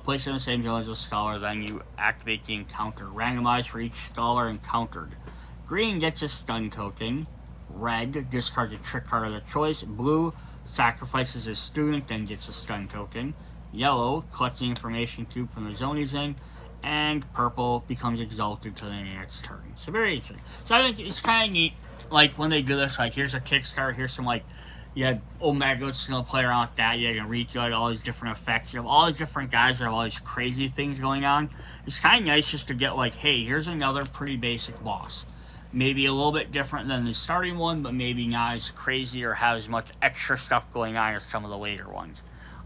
Placed in the same zone as a scholar, then you activate the encounter. Randomized for each scholar encountered. Green gets a stun token. Red discards a trick card of their choice. Blue sacrifices a student, then gets a stun token. Yellow collects the information cube from the zone he's in. And purple becomes exalted to the next turn. So very interesting. So I think it's kind of neat, like when they do this, like here's a Kickstarter, here's some like, you had Omega's gonna play around with that, you had Enrico, you had all these different effects, you have all these different guys that have all these crazy things going on. It's kind of nice just to get like, hey, here's another pretty basic boss. Maybe a little bit different than the starting one, but maybe not as crazy or have as much extra stuff going on as some of the later ones.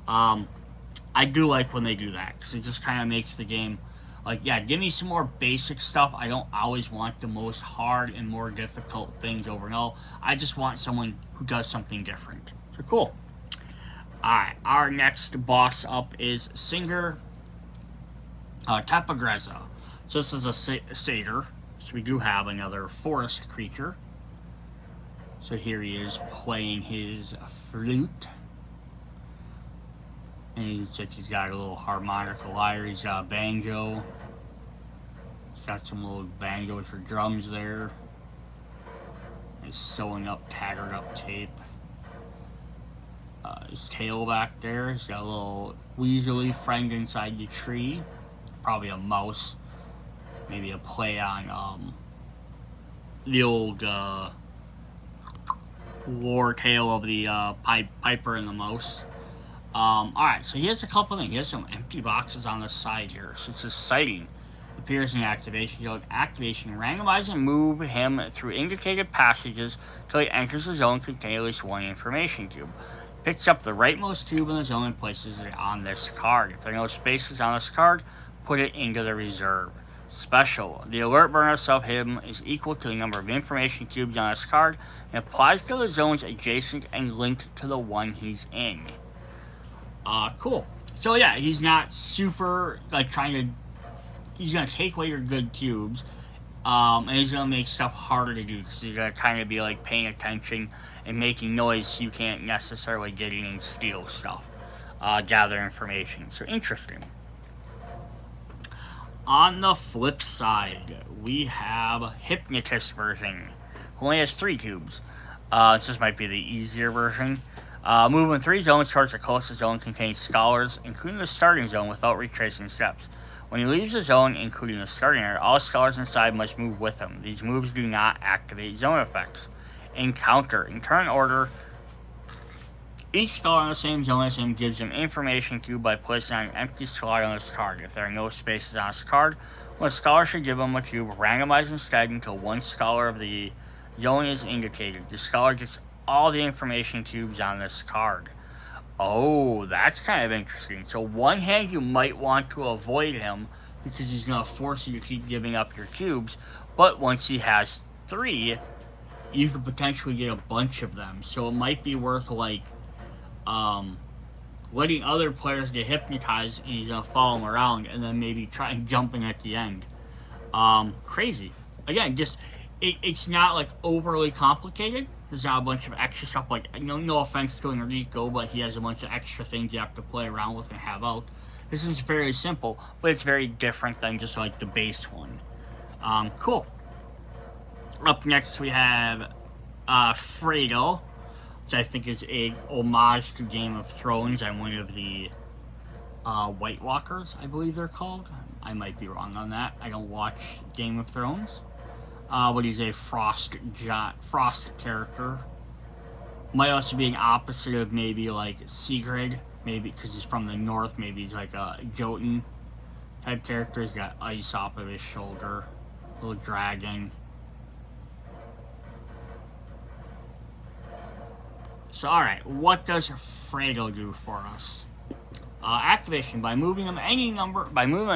I do like when they do that, because it just kind of makes the game, like, yeah, give me some more basic stuff. I don't always want the most hard and more difficult things over and all. I just want someone who does something different. So cool. Alright, our next boss up is Singer Tapagreza. So this is a satyr. So we do have another forest creature. So here he is playing his flute. And he's got a little harmonica lyre. He's got a banjo. He's got some little banjos or drums there. He's sewing up tattered up tape. His tail back there. He's got a little weaselly friend inside the tree. Probably a mouse. Maybe a play on the old lore tale of the Piper and the Mouse. Alright, so he has a couple things. He has some empty boxes on the side here. So it's a sighting. Appears in activation. You activation, randomize and move him through indicated passages till he enters the zone containing at least one information cube. Picks up the rightmost cube in the zone and places it on this card. If there are no spaces on this card, put it into the reserve. Special. The alert bonus of him is equal to the number of information cubes on this card and applies to the zones adjacent and linked to the one he's in. Cool. So yeah, he's not super, like, he's gonna take away your good cubes, and he's gonna make stuff harder to do, because he's gonna kind of be, like, paying attention and making noise so you can't necessarily get in and steal stuff, gather information. So interesting. On the flip side, we have Hypnotist version, who only has 3 cubes. This might be the easier version. Moving 3 zones towards the closest zone contains scholars, including the starting zone, without retracing steps. When he leaves the zone, including the starting area, all scholars inside must move with him. These moves do not activate zone effects. Encounter. In turn order, each scholar in the same zone as him gives him information cube by placing on an empty slot on his card. If there are no spaces on his card, one scholar should give him a cube, randomized instead until one scholar of the zone is indicated. The scholar gets all the information cubes on this card. Oh, that's kind of interesting. So one hand you might want to avoid him because he's going to force you to keep giving up your cubes, but once he has 3, you could potentially get a bunch of them. So it might be worth letting other players get hypnotized and he's going to follow them around and then maybe try and jumping at the end. Crazy. Again, just it's not like overly complicated. There's not a bunch of extra stuff, like, no offense to Enrico, but he has a bunch of extra things you have to play around with and have out. This is very simple, but it's very different than just like the base one. Cool. Up next we have Fredo, which I think is a homage to Game of Thrones and one of the White Walkers, I believe they're called. I might be wrong on that. I don't watch Game of Thrones. But he's a frost character. Might also be an opposite of maybe like Sigrid, maybe because he's from the north. Maybe he's like a Jotun type character. He's got ice off of his shoulder, little dragon. So alright, what does Fredo do for us? Activation. By moving a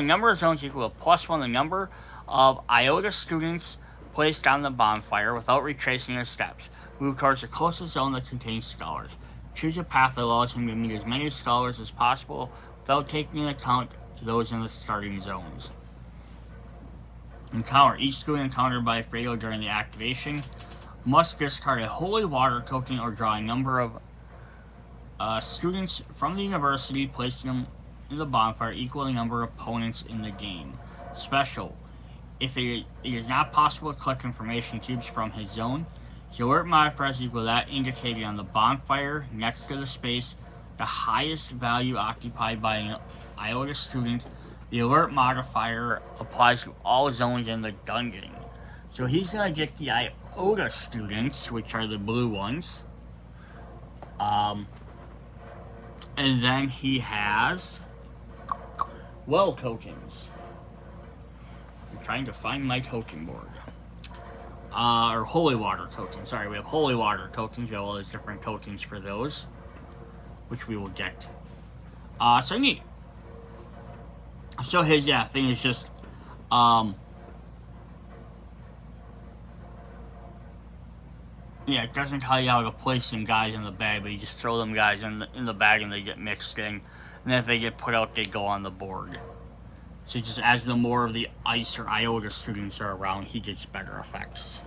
number of zones equal to +1 the number of iota students placed on the bonfire without retracing his steps. Move towards the closest zone that contains scholars. Choose a path that allows him to meet as many scholars as possible without taking into account those in the starting zones. Encounter. Each student encountered by Fredo during the activation must discard a holy water token or draw a number of students from the university, placing them in the bonfire equal to the number of opponents in the game. Special. If it is not possible to collect information cubes from his zone, the alert modifier is equal to that indicated on the bonfire next to the space, the highest value occupied by an iota student. The alert modifier applies to all zones in the dungeon. So he's going to get the iota students, which are the blue ones. And then he has well tokens. I'm trying to find my token board. Or holy water tokens. Sorry, we have holy water tokens. We have all those different tokens for those, which we will get. So neat. So his thing is just it doesn't tell you how to place some guys in the bag, but you just throw them guys in the bag and they get mixed in, and then if they get put out, they go on the board. So just as the more of the ice or iota students are around, he gets better effects.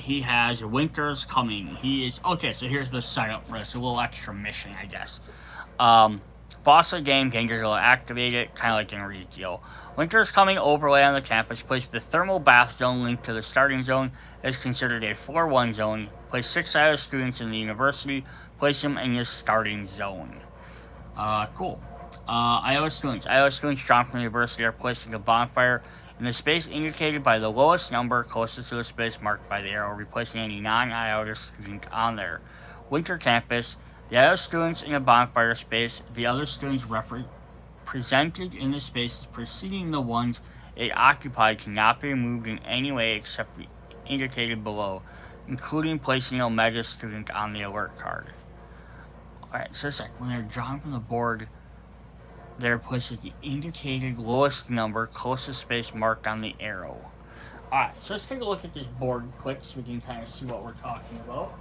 He has Winter's Coming. So here's the setup for this. A little extra mission, I guess. Boss of the game, Gangers will activate it, kind of like in Enrico. Winter's Coming overlay on the campus. Place the thermal bath zone linked to the starting zone. Is considered a 4-1 zone. Place 6 iota students in the university. Place them in your starting zone. Cool. Iota students. Iota students drawn from the university are placed in a bonfire in the space indicated by the lowest number closest to the space marked by the arrow, replacing any non-iota student on there. Winter campus. The iota students in a bonfire space. The other students represented in the spaces preceding the ones it occupied cannot be removed in any way except indicated below, including placing a meta student on the alert card. Alright, so it's like when they're drawn from the board, they're placed at the indicated lowest number, closest space marked on the arrow. Alright, so let's take a look at this board quick so we can kind of see what we're talking about.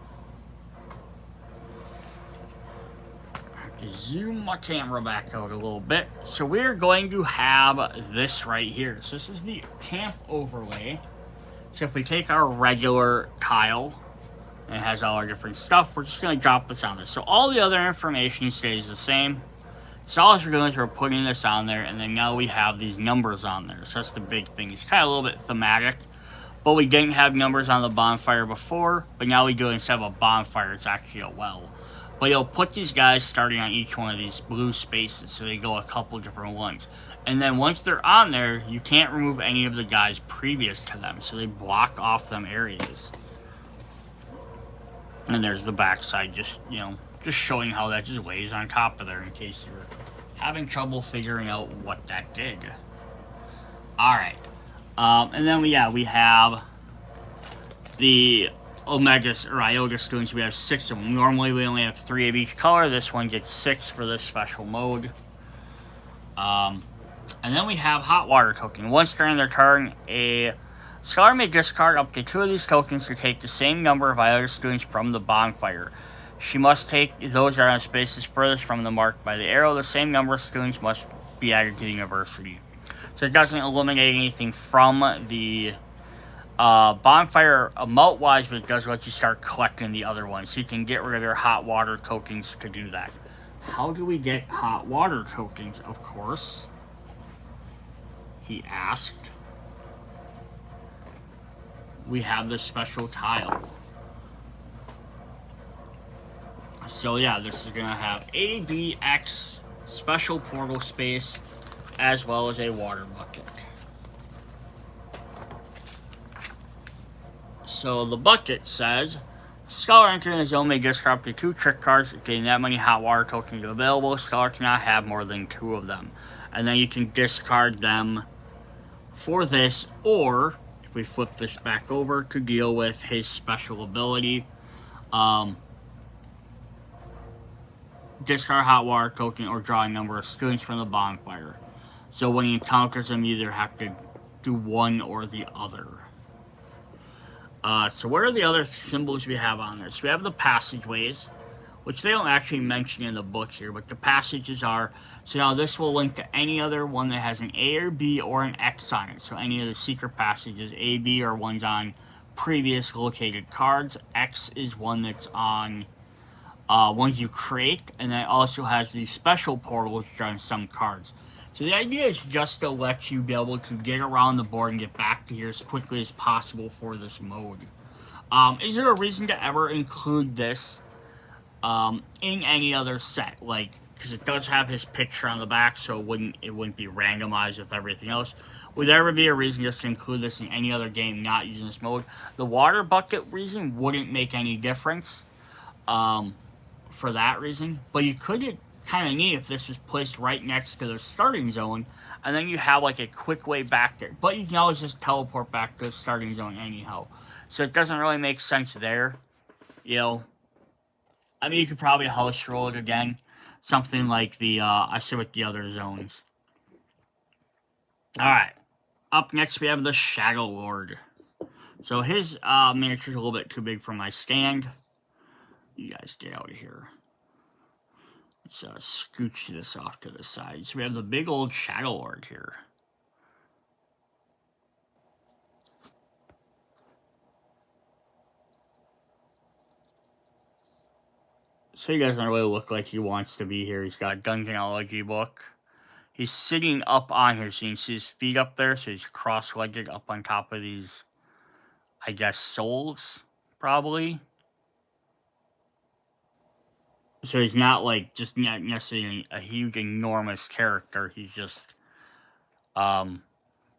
I have to zoom my camera back out a little bit. So we're going to have this right here. So this is the camp overlay. So if we take our regular tile, and it has all our different stuff, we're just going to drop this on there. So all the other information stays the same. So all we're doing is we're putting this on there, and then now we have these numbers on there. So that's the big thing. It's kind of a little bit thematic, but we didn't have numbers on the bonfire before, but now we do. Instead of a bonfire, it's actually a well. But you'll put these guys starting on each one of these blue spaces, so they go a couple different ones. And then once they're on there, you can't remove any of the guys previous to them, so they block off them areas. And there's the backside, just showing how that just lays on top of there in case you're having trouble figuring out what that did. Alright. And then we have the Omegas or Iota students. We have 6 of them. Normally we only have 3 of each color. This one gets 6 for this special mode. And then we have Hot Water Token. Once during their turn, a scholar may discard up to 2 of these tokens to take the same number of Iota students from the bonfire. She must take those that are on spaces furthest from the mark by the arrow. The same number of students must be added to the university. So it doesn't eliminate anything from the bonfire amount-wise, but it does let you start collecting the other ones. So you can get rid of your hot water tokens to do that. How do we get hot water tokens? Of course, he asked. We have this special tile. So yeah, this is going to have A, B, X, special portal space, as well as a water bucket. So the bucket says, scholar entering the zone may discard up to 2 trick cards, getting that many hot water tokens available. Scholar cannot have more than 2 of them. And then you can discard them for this, or if we flip this back over to deal with his special ability, discard hot water token or draw a number of students from the bonfire. So when he encounters them, you either have to do one or the other. So what are the other symbols we have on there? So we have the passageways, which they don't actually mention in the book here, but the passages are, so now this will link to any other one that has an A or B or an X on it. So any of the secret passages, A, B are ones on previous located cards. X is one that's on ones you create, and then it also has these special portals on some cards. So the idea is just to let you be able to get around the board and get back to here as quickly as possible for this mode. Is there a reason to ever include this in any other set? Like, because it does have his picture on the back, so it wouldn't be randomized with everything else. Would there ever be a reason just to include this in any other game not using this mode? The water bucket reason wouldn't make any difference for that reason, but you could get kind of neat if this is placed right next to the starting zone, and then you have like a quick way back there. But you can always just teleport back to the starting zone anyhow. So it doesn't really make sense there, I mean, you could probably house roll it again. Something like I said with the other zones. Alright. Up next we have the Shadow Lord. So his miniature's a little bit too big for my stand. You guys get out of here. Let's scooch this off to the side. So we have the big old Shadow Lord here. So he doesn't really look like he wants to be here. He's got a Dungeonology book. He's sitting up on here, so you can see his feet up there. So he's cross-legged up on top of these, I guess, souls, probably. So he's not like just not necessarily a huge, enormous character. He's just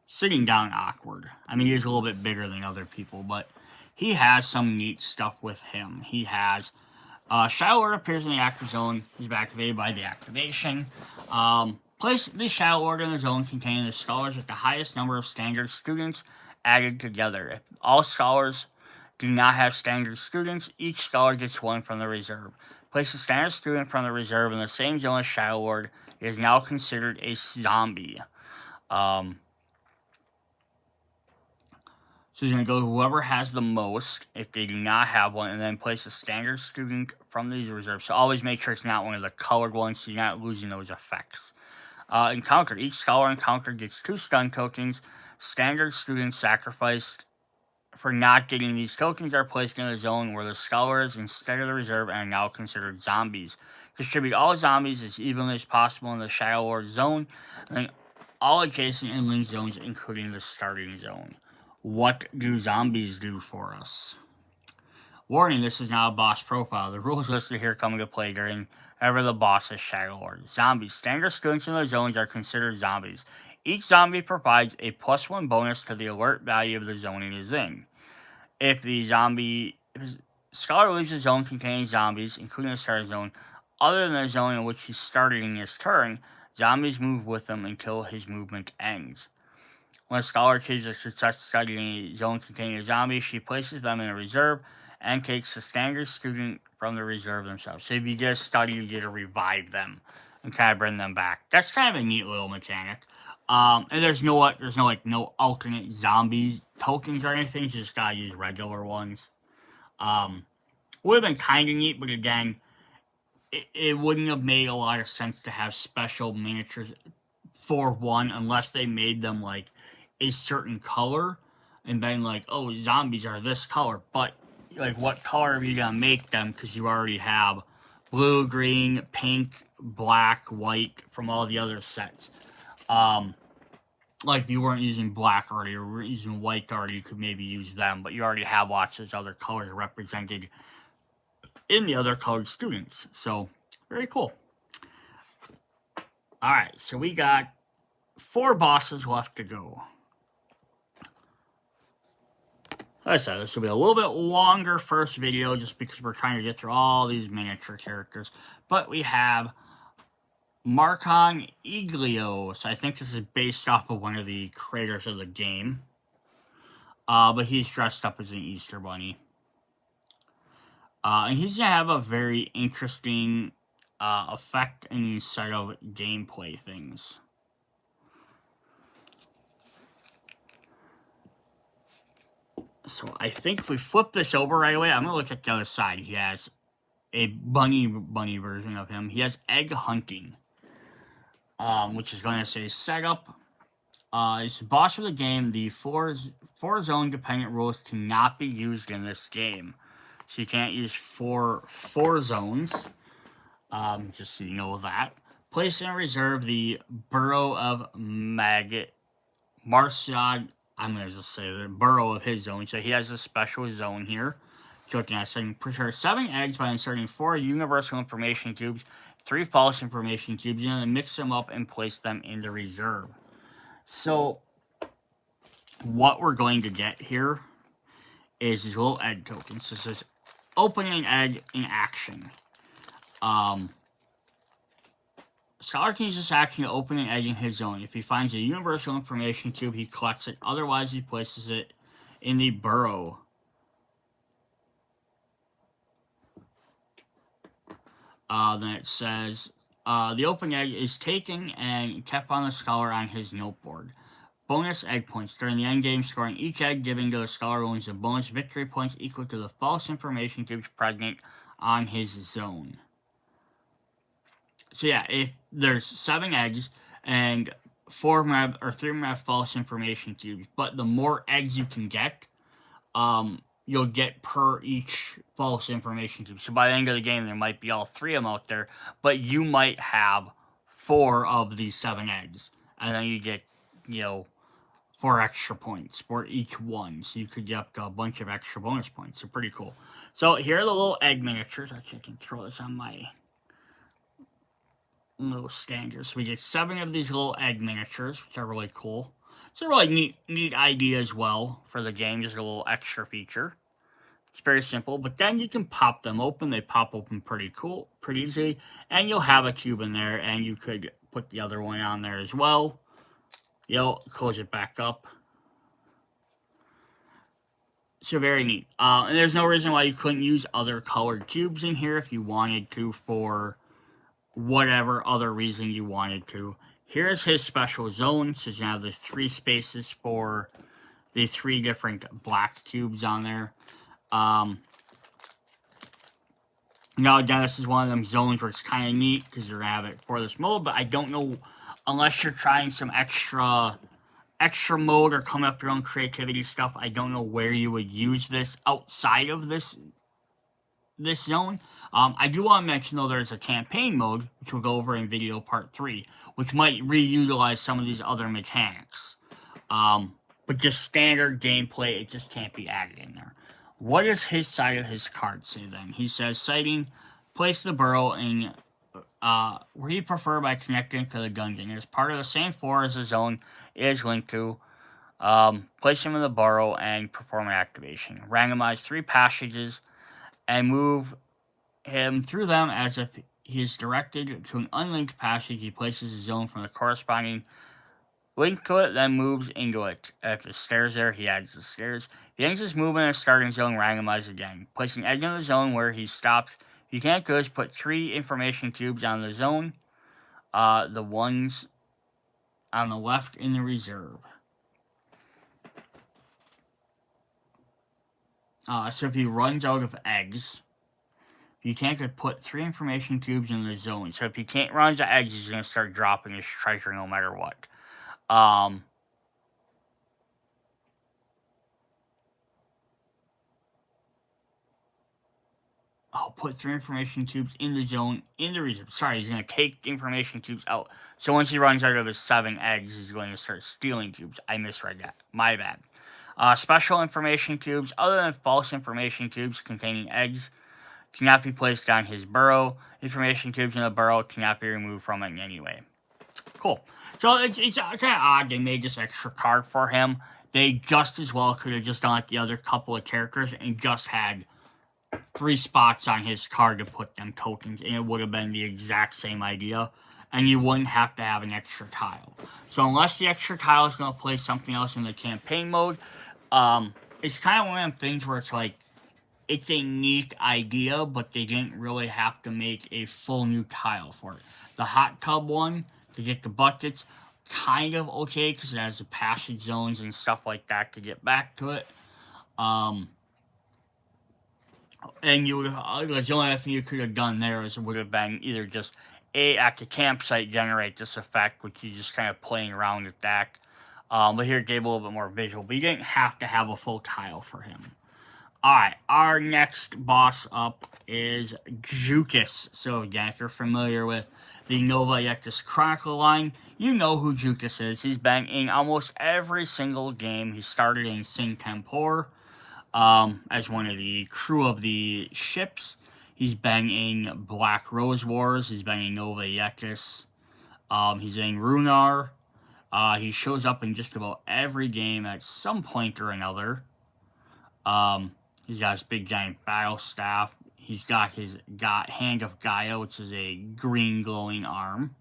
sitting down awkward. I mean, he's a little bit bigger than other people, but he has some neat stuff with him. He has Shadow Lord appears in the active zone. He's activated by the activation. Place the Shadow Lord in the zone containing the scholars with the highest number of standard students added together. If all scholars do not have standard students, each scholar gets one from the reserve. Place a standard student from the reserve in the same zone as Shadow Lord. It is now considered a zombie. So you're going to go to whoever has the most, if they do not have one, and then place a standard student from these reserves. So always make sure it's not one of the colored ones, so you're not losing those effects. Encounter. Each scholar encountered gets 2 stun tokens. Standard students sacrificed for not getting these tokens are placed in a zone where the scholar is instead of the reserve and are now considered zombies. Distribute all zombies as evenly as possible in the Shadow Lord zone, and then all adjacent and linked zones, including the starting zone. What do zombies do for us? Warning, this is not a boss profile. The rules listed here come into play during ever the boss is Shadow Lord. Zombies. Standard students in the zones are considered zombies. Each zombie provides a +1 bonus to the alert value of the zone it is in. If the scholar leaves a zone containing zombies, including the starter zone, other than the zone in which he started in his turn, zombies move with him until his movement ends. When a scholar achieves a success studying a zone containing a zombie, she places them in a reserve and takes the standard student from the reserve themselves. So if you get a study, you get to revive them and kind of bring them back. That's kind of a neat little mechanic. And there's no alternate zombie tokens or anything. You just gotta use regular ones. Would have been kind of neat, but again, it wouldn't have made a lot of sense to have special miniatures for one unless they made them like a certain color and been like, oh, zombies are this color, but like what color are you gonna make them, because you already have blue, green, pink, black, white from all the other sets. Like if you weren't using black already or were using white already, you could maybe use them, but you already have lots of other colors represented in the other colored students. So very cool. Alright, so we got 4 bosses left to go. Like I said, this will be a little bit longer first video just because we're trying to get through all these miniature characters. But we have Marcon Iglios. I think this is based off of one of the creators of the game. But he's dressed up as an Easter Bunny. And he's going to have a very interesting effect and set of gameplay things. So I think if we flip this over right away, I'm going to look at the other side. He has a bunny version of him. He has egg hunting, which is going to say setup. It's the boss of the game. The four zone dependent rules cannot be used in this game. So you can't use four zones. Just so you know that. Place in reserve the Burrow of Marsad. I'm going to just say the burrow of his zone. So he has a special zone here. Looking at setting, prepare 7 eggs by inserting 4 universal information cubes, 3 false information cubes, and then mix them up and place them in the reserve. So what we're going to get here is these little egg tokens. This is opening an egg in action. Scholar can use this action to open an egg in his zone. If he finds a universal information cube, he collects it. Otherwise, he places it in the burrow. Then it says, the open egg is taken and kept on the scholar on his noteboard. Bonus egg points. During the endgame, scoring each egg given to the scholar wins a bonus victory points equal to the false information cubes present on his zone. So yeah, if there's 7 eggs and 3 of them have false information cubes, but the more eggs you can get, you'll get per each false information cube. So by the end of the game, there might be all 3 of them out there, but you might have 4 of these 7 eggs, and then you get, 4 extra points for each one. So you could get up to a bunch of extra bonus points. So pretty cool. So here are the little egg miniatures. Actually, I can throw this on my little stand here. So we get 7 of these little egg miniatures, which are really cool. It's a really neat idea as well for the game, just a little extra feature. It's very simple, but then you can pop them open. They pop open pretty easily, and you'll have a cube in there, and you could put the other one on there as well. Close it back up. So very neat. And there's no reason why you couldn't use other colored cubes in here if you wanted to for whatever other reason you wanted to. Here's his special zone. So you have the 3 spaces for the 3 different black cubes on there. Now again, this is one of them zones where it's kind of neat because you're going to have it for this mode, but I don't know, unless you're trying some extra mode or come up with your own creativity stuff, I don't know where you would use this outside of this zone. I do want to mention, though, there's a campaign mode, which we'll go over in video part 3, which might reutilize some of these other mechanics. but just standard gameplay, it just can't be added in there. What does his side of his card say then? He says, citing, place the burrow in where you prefer by connecting to the dungeon. It is part of the same floor as the zone it is linked to. Place him in the burrow and perform an activation. Randomize 3 passages and move him through them as if he is directed to an unlinked passage. He places a zone from the corresponding link to it, then moves into it. If the stairs there, he adds the stairs. He ends his movement in a starting zone, randomize again. Place an edge in the zone where he stops. If you can't go, just put 3 information cubes on the zone. The ones on the left in the reserve. So if he runs out of eggs, you can't put 3 information cubes in the zone. So if he can't run out of eggs, he's going to start dropping his treasure no matter what. I'll put 3 information cubes in the zone, in the reserve. Sorry, he's going to take information cubes out. So once he runs out of his 7 eggs, he's going to start stealing cubes. I misread that. My bad. Special information cubes, other than false information cubes containing eggs, cannot be placed on his burrow. Information cubes in the burrow cannot be removed from it in any way. Cool. So it's kind of odd they made this extra card for him. They just as well could have just done like the other couple of characters and just had 3 spots on his card to put them tokens, and it would have been the exact same idea, and you wouldn't have to have an extra tile. So unless the extra tile is going to play something else in the campaign mode, it's kind of one of them things where it's like, it's a neat idea, but they didn't really have to make a full new tile for it. The hot tub one, to get the buckets, kind of okay, because it has the passage zones and stuff like that to get back to it. And you would, the only other thing you could have done there is it would have been either just at the campsite generate this effect, which you just kind of playing around with that. But here it gave a little bit more visual, but you didn't have to have a full tile for him. Alright, our next boss up is Jukas. So again, if you're familiar with the Nova Yectus Chronicle line, you know who Jukas is. He's been in almost every single game. He started in Sing Tempor as one of the crew of the ships. He's been in Black Rose Wars. He's been in Nova Yectus. He's in Runar. He shows up in just about every game at some point or another. He's got his big giant battle staff. He's got his Hand of Gaia, which is a green glowing arm.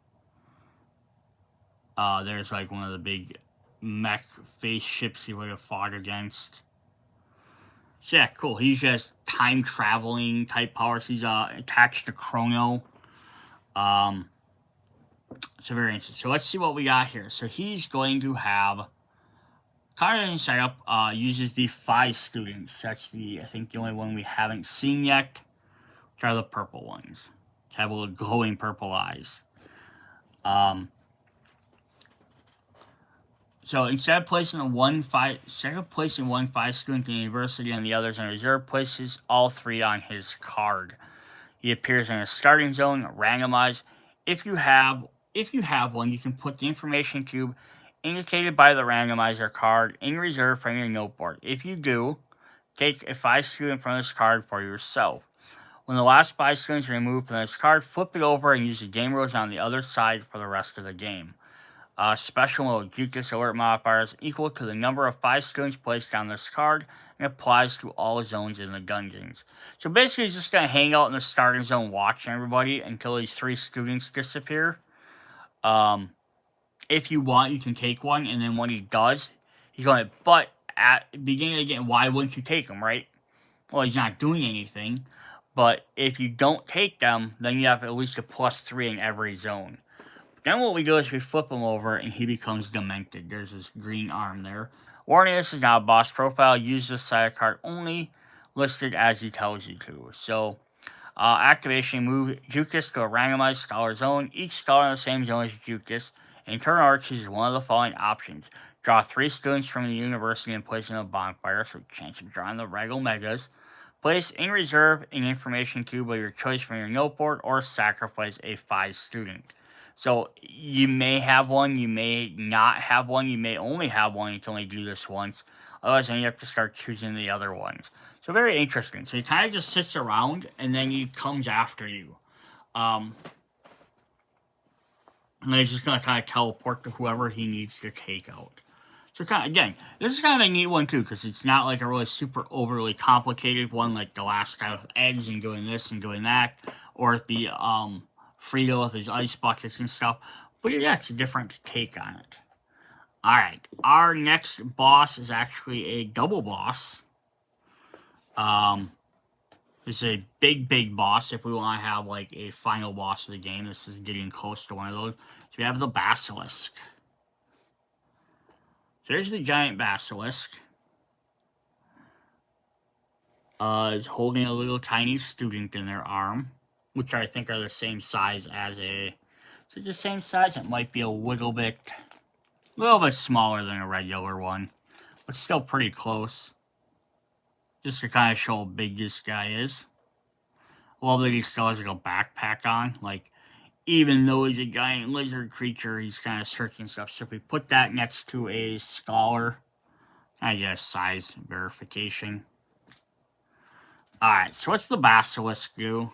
There's like one of the big mech face ships he would have fought against. So yeah, cool. He's just time traveling type powers. He's attached to Chrono. So very interesting. So let's see what we got here. So he's going to have Card setup uses the 5 students. That's I think the only one we haven't seen yet. Which are the purple ones. Have little glowing purple eyes. So instead of placing one 5 student in the university and the others in reserve, places all 3 on his card. He appears in a starting zone, randomized. If you have one, you can put the information cube indicated by the randomizer card in reserve from your noteboard. If you do, take a 5 student from this card for yourself. When the last 5 students are removed from this card, flip it over and use the game rules on the other side for the rest of the game. Special mode, Jukas alert modifiers equal to the number of 5 students placed on this card and applies to all zones in the dungeons. So basically he's just going to hang out in the starting zone watching everybody until these 3 students disappear. If you want, you can take one, and then when he does, he's going to, but at the beginning of the game, why wouldn't you take him, right? Well, he's not doing anything, but if you don't take them, then you have at least a +3 in every zone. Then what we do is we flip him over, and he becomes demented. There's this green arm there. Warning, this is not a boss profile. Use this side card only, listed as he tells you to. So, activation, move Jukas to a randomized scholar zone. Each scholar in the same zone as Jukas. In turn order, choose one of the following options. Draw 3 students from the university and place in a bonfire, so chance of drawing the Regal Megas. Place in reserve an information cube of your choice from your noteboard, or sacrifice a 5 student. So you may have one, you may not have one, you may only have one, you can only do this once. Otherwise, then you have to start choosing the other ones. So very interesting. So he kind of just sits around, and then he comes after you. And he's just going to kind of teleport to whoever he needs to take out. So kind of, again, this is kind of a neat one too, because it's not like a really super overly complicated one like the last guy with eggs and doing this and doing that, or the Frito with his ice buckets and stuff. But yeah, it's a different take on it. Alright, our next boss is actually a double boss. It's a big boss if we want to have like a final boss of the game. This is getting close to one of those. So we have the Basilisk. So there's the giant Basilisk. Is holding a little tiny student in their arm, which I think are the same size as a... Is it the same size? It might be a little bit smaller than a regular one, but still pretty close. Just to kind of show how big this guy is. I love that he still has like a backpack on. Like, even though he's a giant lizard creature, he's kind of searching stuff. So if we put that next to a scholar, I guess size verification. Alright, so what's the Basilisk do?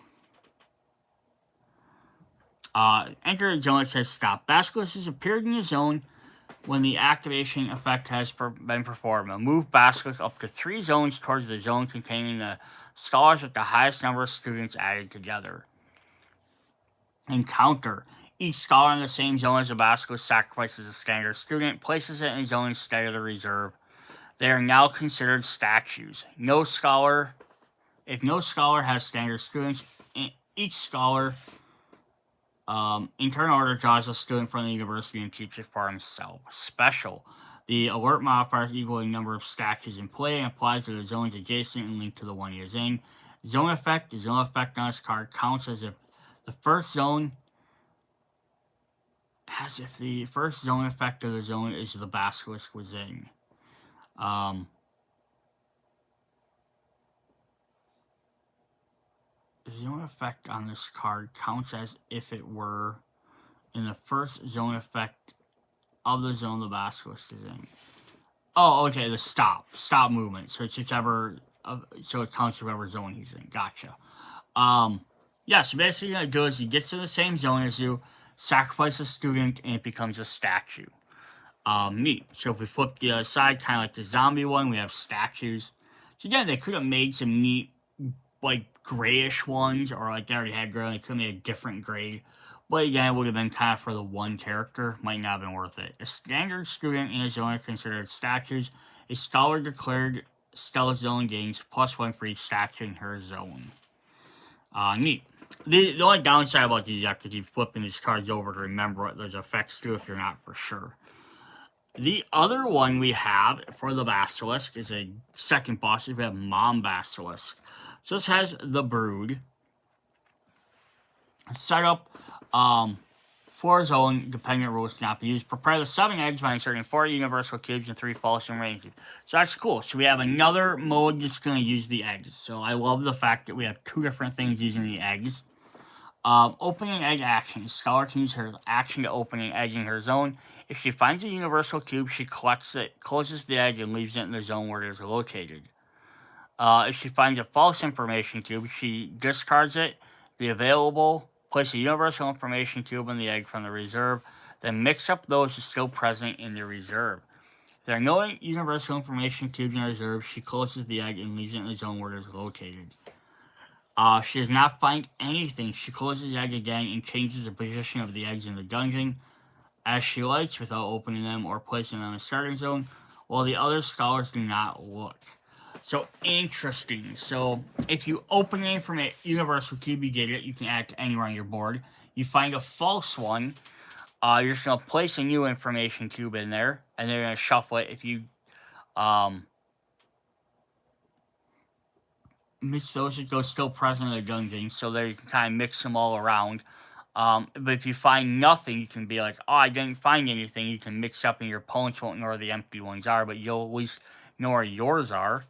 Enter the zone. It says stop. Basilisk has appeared in the zone when the activation effect has been performed. Move Basilisk up to 3 zones towards the zone containing the scholars with the highest number of students added together. Encounter. Each scholar in the same zone as a Basilisk sacrifices a standard student, places it in the zone instead of the reserve. They are now considered statues. If no scholar has standard students, each scholar in turn order draws a student from the university and keeps it for himself. Special. The alert modifier is equal to the number of statues in play and applies to the zones adjacent and linked to the one he is in. Zone effect. The zone effect on this card counts as if the first zone effect of the zone is the Basilisk was in. The zone effect on this card counts as if it were in the first zone effect of the zone the Basilisk is in. Oh, okay, the stop movement. So it's whichever, so it counts whichever zone he's in. Gotcha. Yeah, so basically what it does, he gets to the same zone as you, sacrifice a student, and it becomes a statue. Neat. So if we flip the other side, kind of like the zombie one, we have statues. So again, they could have made some neat, like, grayish ones, or like they already had gray, they could have made a different grade. But again, it would have been kind of for the one character, might not have been worth it. A standard student in a zone are considered statues. A scholar declared Stella Zone gains +1 for each statue in her zone. Neat. The only downside about these, you have to keep flipping these cards over to remember what those effects do if you're not for sure. The other one we have for the Basilisk is a second boss. We have Mom Basilisk. So this has the brood. Set up 4 zone dependent rules cannot be used. Prepare the 7 eggs by inserting 4 universal cubes and 3 false ranges. So that's cool. So we have another mode that's going to use the eggs. So I love the fact that we have 2 different things using the eggs. Opening egg action. The scholar can use her action to open an egg in her zone. If she finds a universal cube, she collects it, closes the egg, and leaves it in the zone where it is located. If she finds a false information cube, she discards it, place a universal information cube in the egg from the reserve, then mix up those still present in the reserve. If there are no universal information cubes in the reserve, she closes the egg and leaves it in the zone where it is located. If she does not find anything, she closes the egg again and changes the position of the eggs in the dungeon as she likes without opening them or placing them in the starting zone, while the other scholars do not look. So, interesting. So, if you open an universal cube, you get it. You can add it to anywhere on your board. You find a false one, you're just going to place a new information cube in there, and they're going to shuffle it. If you mix those, it goes still present in the dungeon, so there you can kind of mix them all around. But if you find nothing, you can be like, oh, I didn't find anything. You can mix up, and your opponents won't know where the empty ones are, but you'll at least know where yours are.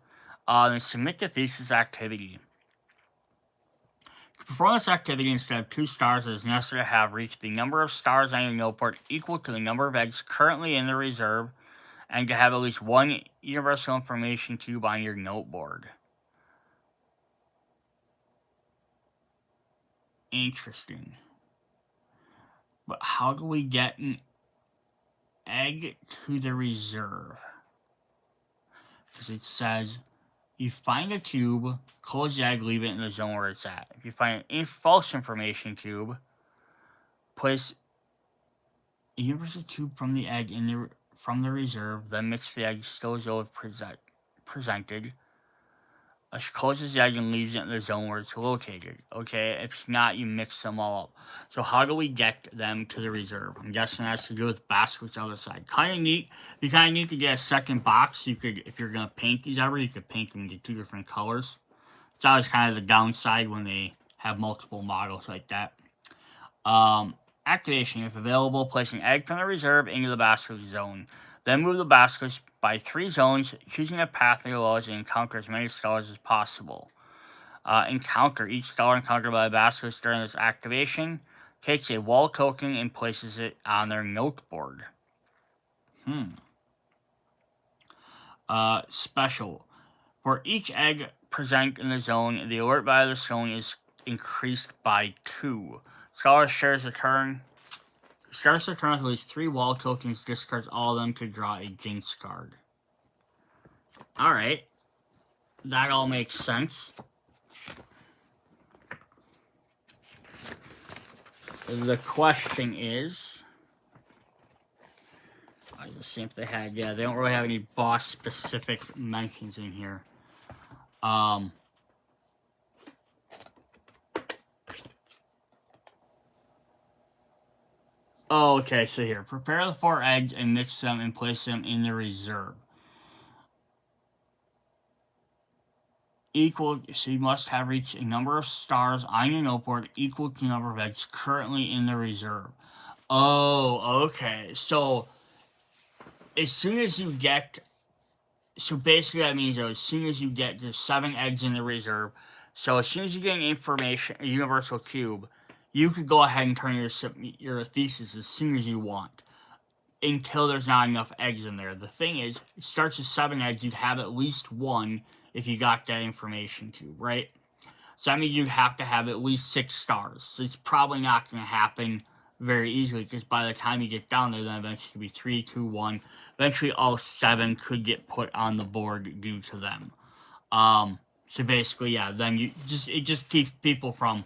Then submit the thesis activity. To perform this activity, instead of 2 stars, it is necessary to have reached the number of stars on your noteboard equal to the number of eggs currently in the reserve, and to have at least 1 universal information cube on your noteboard. Interesting. But how do we get an egg to the reserve? Because it says, you find a cube, close the egg, leave it in the zone where it's at. If you find an false information cube, place a universal cube from the egg from the reserve, then mix the egg still as though presented. Closes the egg and leaves it in the zone where it's located. Okay, if not, you mix them all up. So how do we get them to the reserve? I'm guessing that has to do with baskets on the other side. Kind of neat. You kind of need to get a second box. You could, if you're gonna paint these ever, you could paint them into 2 different colors. It's always kind of the downside when they have multiple models like that. Activation. If available, place an egg from the reserve into the basket zone. Then move the baskets by 3 zones, choosing a path that allows you to encounter as many stars as possible. Encounter. Each star encountered by the baskets during this activation takes a wall token and places it on their noteboard. Special. For each egg present in the zone, the alert value of the zone is increased by 2. Star shares a turn. Starts the turn with at least 3 wall tokens, discards all of them to draw a Jinx card. Alright. That all makes sense. The question is, I just see if they had, yeah, they don't really have any boss specific mentions in here. Oh, okay, so here, prepare the 4 eggs and mix them and place them in the reserve. So you must have reached a number of stars on your noteboard equal to the number of eggs currently in the reserve. Oh, okay, so as soon as you get, so basically that means as soon as you get, there's 7 eggs in the reserve, so as soon as you get an information, a universal cube, you could go ahead and turn your thesis as soon as you want, until there's not enough eggs in there. The thing is, it starts with 7 eggs, you'd have at least 1 if you got that information cube, right? So that means you'd have to have at least 6 stars. So it's probably not going to happen very easily, because by the time you get down there, then eventually it could be 3, 2, 1. Eventually all 7 could get put on the board due to them. So basically, yeah, then it just keeps people from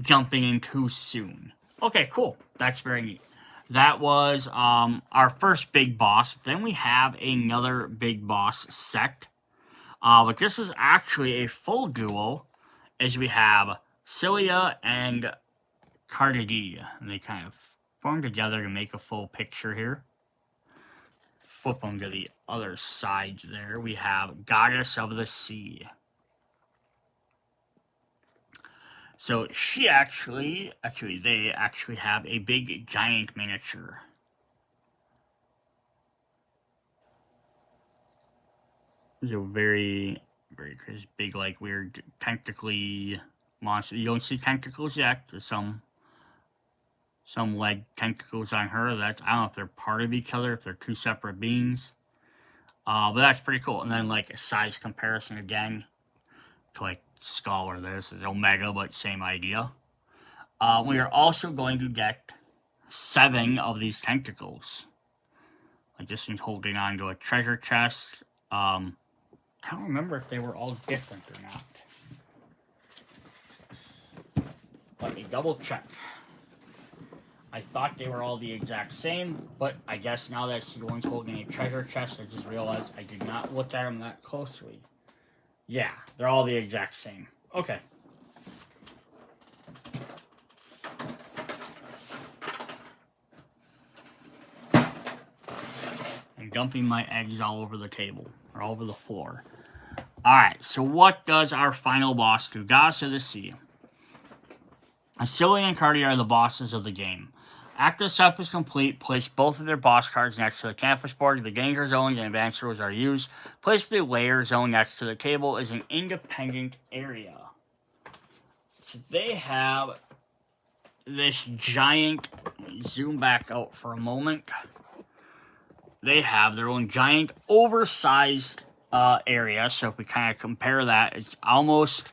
jumping in too soon. Okay, cool. That's very neat. That was our first big boss. Then we have another big boss set. But this is actually a full duo, as we have Cilia and Cardidea. And they kind of form together to make a full picture here. Flip them to the other sides there. We have Goddess of the Sea. So they actually have a big giant miniature. So very, very crazy, big, like weird tentacly monster. You don't see tentacles yet. There's some leg tentacles on her. I don't know if they're part of each other, if they're 2 separate beings. But that's pretty cool. And then like a size comparison again to like Skull, or this is Omega, but same idea. We are also going to get 7 of these tentacles. Like this one's holding on to a treasure chest. I don't remember if they were all different or not. Let me double check. I thought they were all the exact same, but I guess now that I see one's holding a treasure chest, I just realized I did not look at them that closely. Yeah, they're all the exact same. Okay. I'm dumping my eggs all over the table, or all over the floor. Alright, so what does our final boss do? Goddess of the Sea. Cilia and Cardi are the bosses of the game. After the setup is complete, place both of their boss cards next to the campus board. The danger zones and advanced rules are used. Place the layer zone next to the table as an independent area. So they have this giant, zoom back out for a moment. They have their own giant, oversized area. So if we kind of compare that, it's almost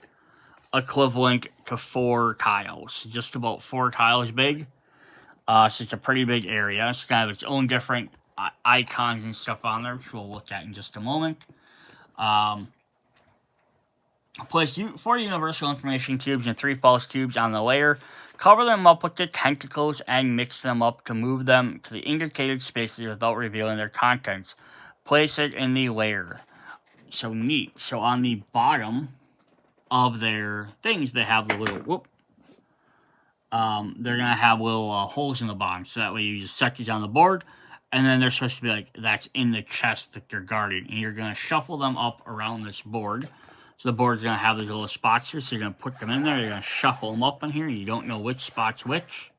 equivalent to 4 tiles. Just about 4 tiles big. So it's a pretty big area. It's kind of its own different icons and stuff on there, which we'll look at in just a moment. Place 4 universal information cubes and 3 false cubes on the layer. Cover them up with the tentacles and mix them up to move them to the indicated spaces without revealing their contents. Place it in the layer. So neat. So on the bottom of their things, they have the little, they're going to have little holes in the bottom. So that way you just set these on the board. And then they're supposed to be like, that's in the chest that they're guarding. And you're going to shuffle them up around this board. So the board's going to have these little spots here. So you're going to put them in there. You're going to shuffle them up in here. You don't know which spot's which.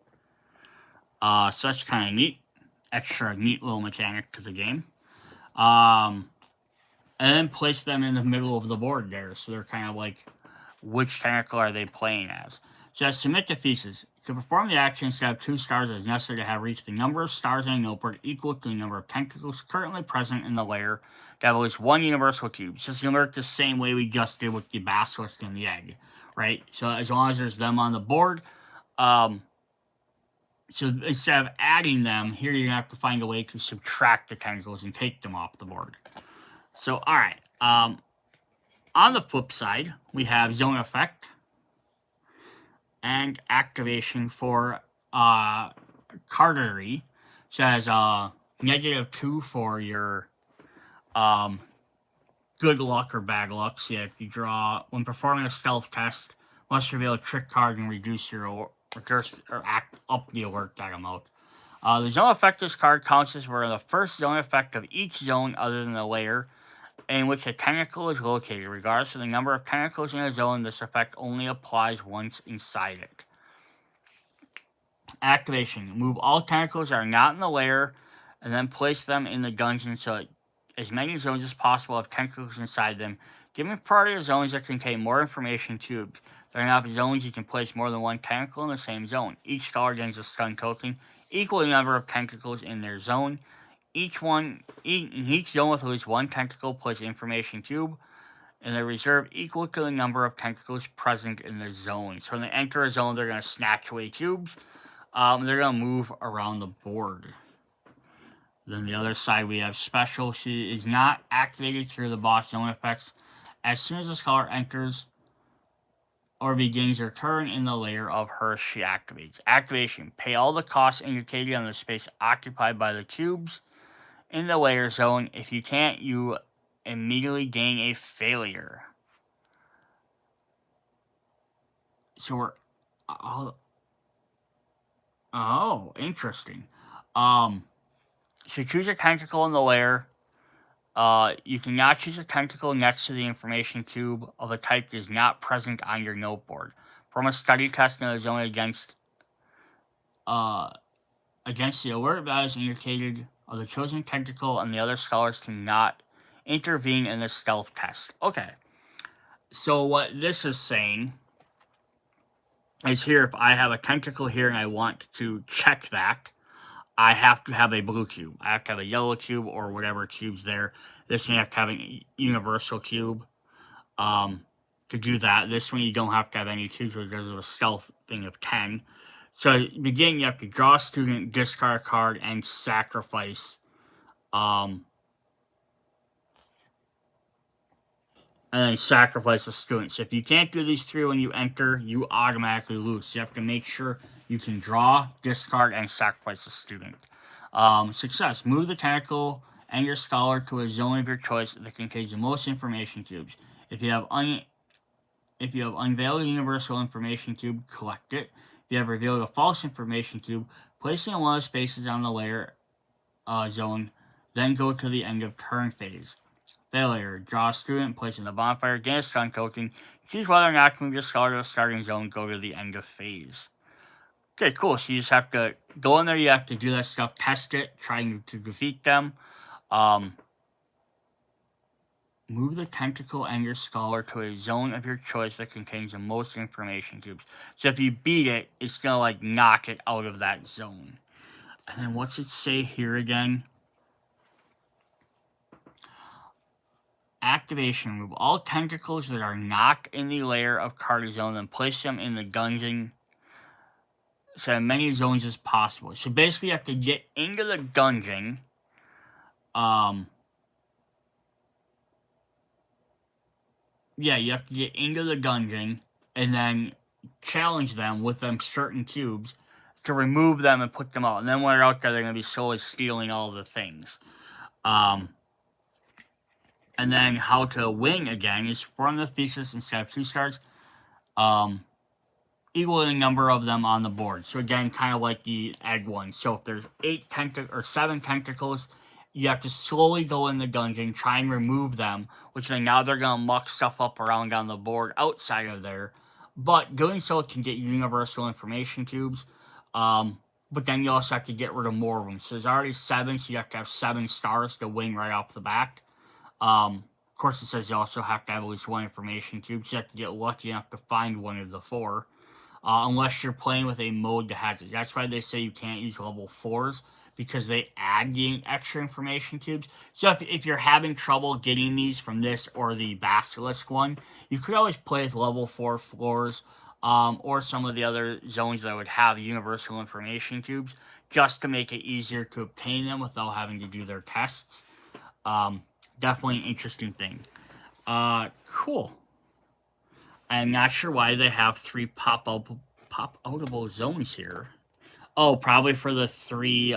So that's kind of neat. Extra neat little mechanic to the game. And then place them in the middle of the board there. So they're kind of like, which tentacle are they playing as? So submit the thesis. To perform the action, instead of 2 stars, it is necessary to have reached the number of stars in a noteboard equal to the number of tentacles currently present in the layer to have at least 1 universal cube. So it's going to work the same way we just did with the basilisk and the egg, right? So as long as there's them on the board, so instead of adding them, here you're going to have to find a way to subtract the tentacles and take them off the board. So, alright, on the flip side, we have zone effect and activation for cardinality. So it has -2 for your good luck or bad luck. So if you draw, when performing a stealth test, must reveal a trick card and reduce your act up the alert that amount. The zone effect this card counts as for the first zone effect of each zone other than the layer in which a tentacle is located. Regardless of the number of tentacles in a zone, this effect only applies once inside it. Activation. Move all tentacles that are not in the layer and then place them in the dungeon so as many zones as possible have tentacles inside them. Giving priority to zones that contain more information cubes. There are not zones you can place more than 1 tentacle in the same zone. Each star gains a stun token equal to the number of tentacles in their zone. In each zone with at least 1 tentacle, place information cube in the reserve equal to the number of tentacles present in the zone. So when they enter a zone, they're going to snatch away cubes. They're going to move around the board. Then the other side, we have special. She is not activated through the boss zone effects. As soon as the scholar enters or begins her turn in the layer of her, she activates. Activation. Pay all the costs indicated on the space occupied by the cubes in the layer zone. If you can't, you immediately gain a failure. So we're... Oh, interesting. So choose a tentacle in the layer. You cannot choose a tentacle next to the information cube of a type that is not present on your noteboard. Perform a study test in the zone against the alert values indicated of the chosen tentacle, and the other scholars cannot intervene in the stealth test. Okay. So what this is saying is here, if I have a tentacle here and I want to check that, I have to have a blue cube. I have to have a yellow cube or whatever cube's there. This one you have to have a universal cube to do that. This one you don't have to have any cubes because of a stealth thing of 10. So begin, you have to draw a student, discard a card, and sacrifice and then sacrifice a student. So if you can't do these 3 when you enter, you automatically lose. So you have to make sure you can draw, discard, and sacrifice a student. Success. Move the tentacle and your scholar to a zone of your choice that contains the most information cubes. If you have unveiled a universal information cube, collect it. If you have revealed a false information cube, place it in one of the spaces on the layer zone, then go to the end of turn phase. Failure. Draw a student, place in the bonfire, gain a stun token, choose whether or not to move your scholar to the starting zone, go to the end of phase. Okay, cool. So you just have to go in there, you have to do that stuff, test it, trying to defeat them. Move the tentacle and your scholar to a zone of your choice that contains the most information cubes. So if you beat it, it's going to like knock it out of that zone. And then what's it say here again? Activation. Remove all tentacles that are not in the layer of card zone and place them in the dungeon so many zones as possible. So basically you have to get into the dungeon. Yeah, you have to get into the dungeon and then challenge them with them certain cubes to remove them and put them out. And then when they're out there, they're going to be slowly stealing all the things. And then how to win again is form the thesis instead of 2 stars. Equal the number of them on the board. So again, kind of like the egg one. So if there's 7 tentacles, you have to slowly go in the dungeon, try and remove them, which then now they're going to muck stuff up around on the board outside of there. But doing so can get universal information cubes. But then you also have to get rid of more of them. So there's already 7, so you have to have 7 stars to win right off the bat. Of course, it says you also have to have at least 1 information cube, so you have to get lucky enough to find one of the 4. Unless you're playing with a mode that has it. That's why they say you can't use level 4s, because they add the extra information cubes. So if you're having trouble getting these from this or the Basilisk one, you could always play with level 4 floors, or some of the other zones that would have universal information cubes, just to make it easier to obtain them without having to do their tests. Definitely an interesting thing. Cool. I'm not sure why they have 3 pop-outable zones here. Oh, probably for the 3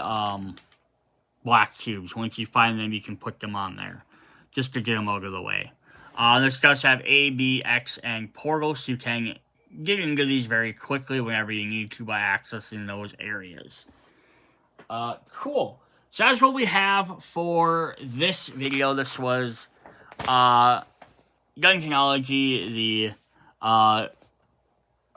black cubes. Once you find them, you can put them on there, just to get them out of the way. This does have A, B, X, and portals, so you can get into these very quickly whenever you need to by accessing those areas. Cool. So that's what we have for this video. This was Dungeonology, the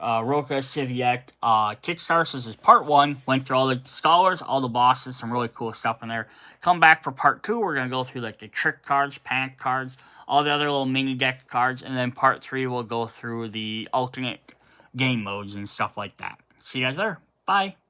Rocca Civetta Kickstarter. So this is part 1. Went through all the scholars, all the bosses, some really cool stuff in there. Come back for part 2. We're going to go through like the trick cards, panic cards, all the other little mini deck cards. And then part 3, we'll go through the alternate game modes and stuff like that. See you guys there. Bye.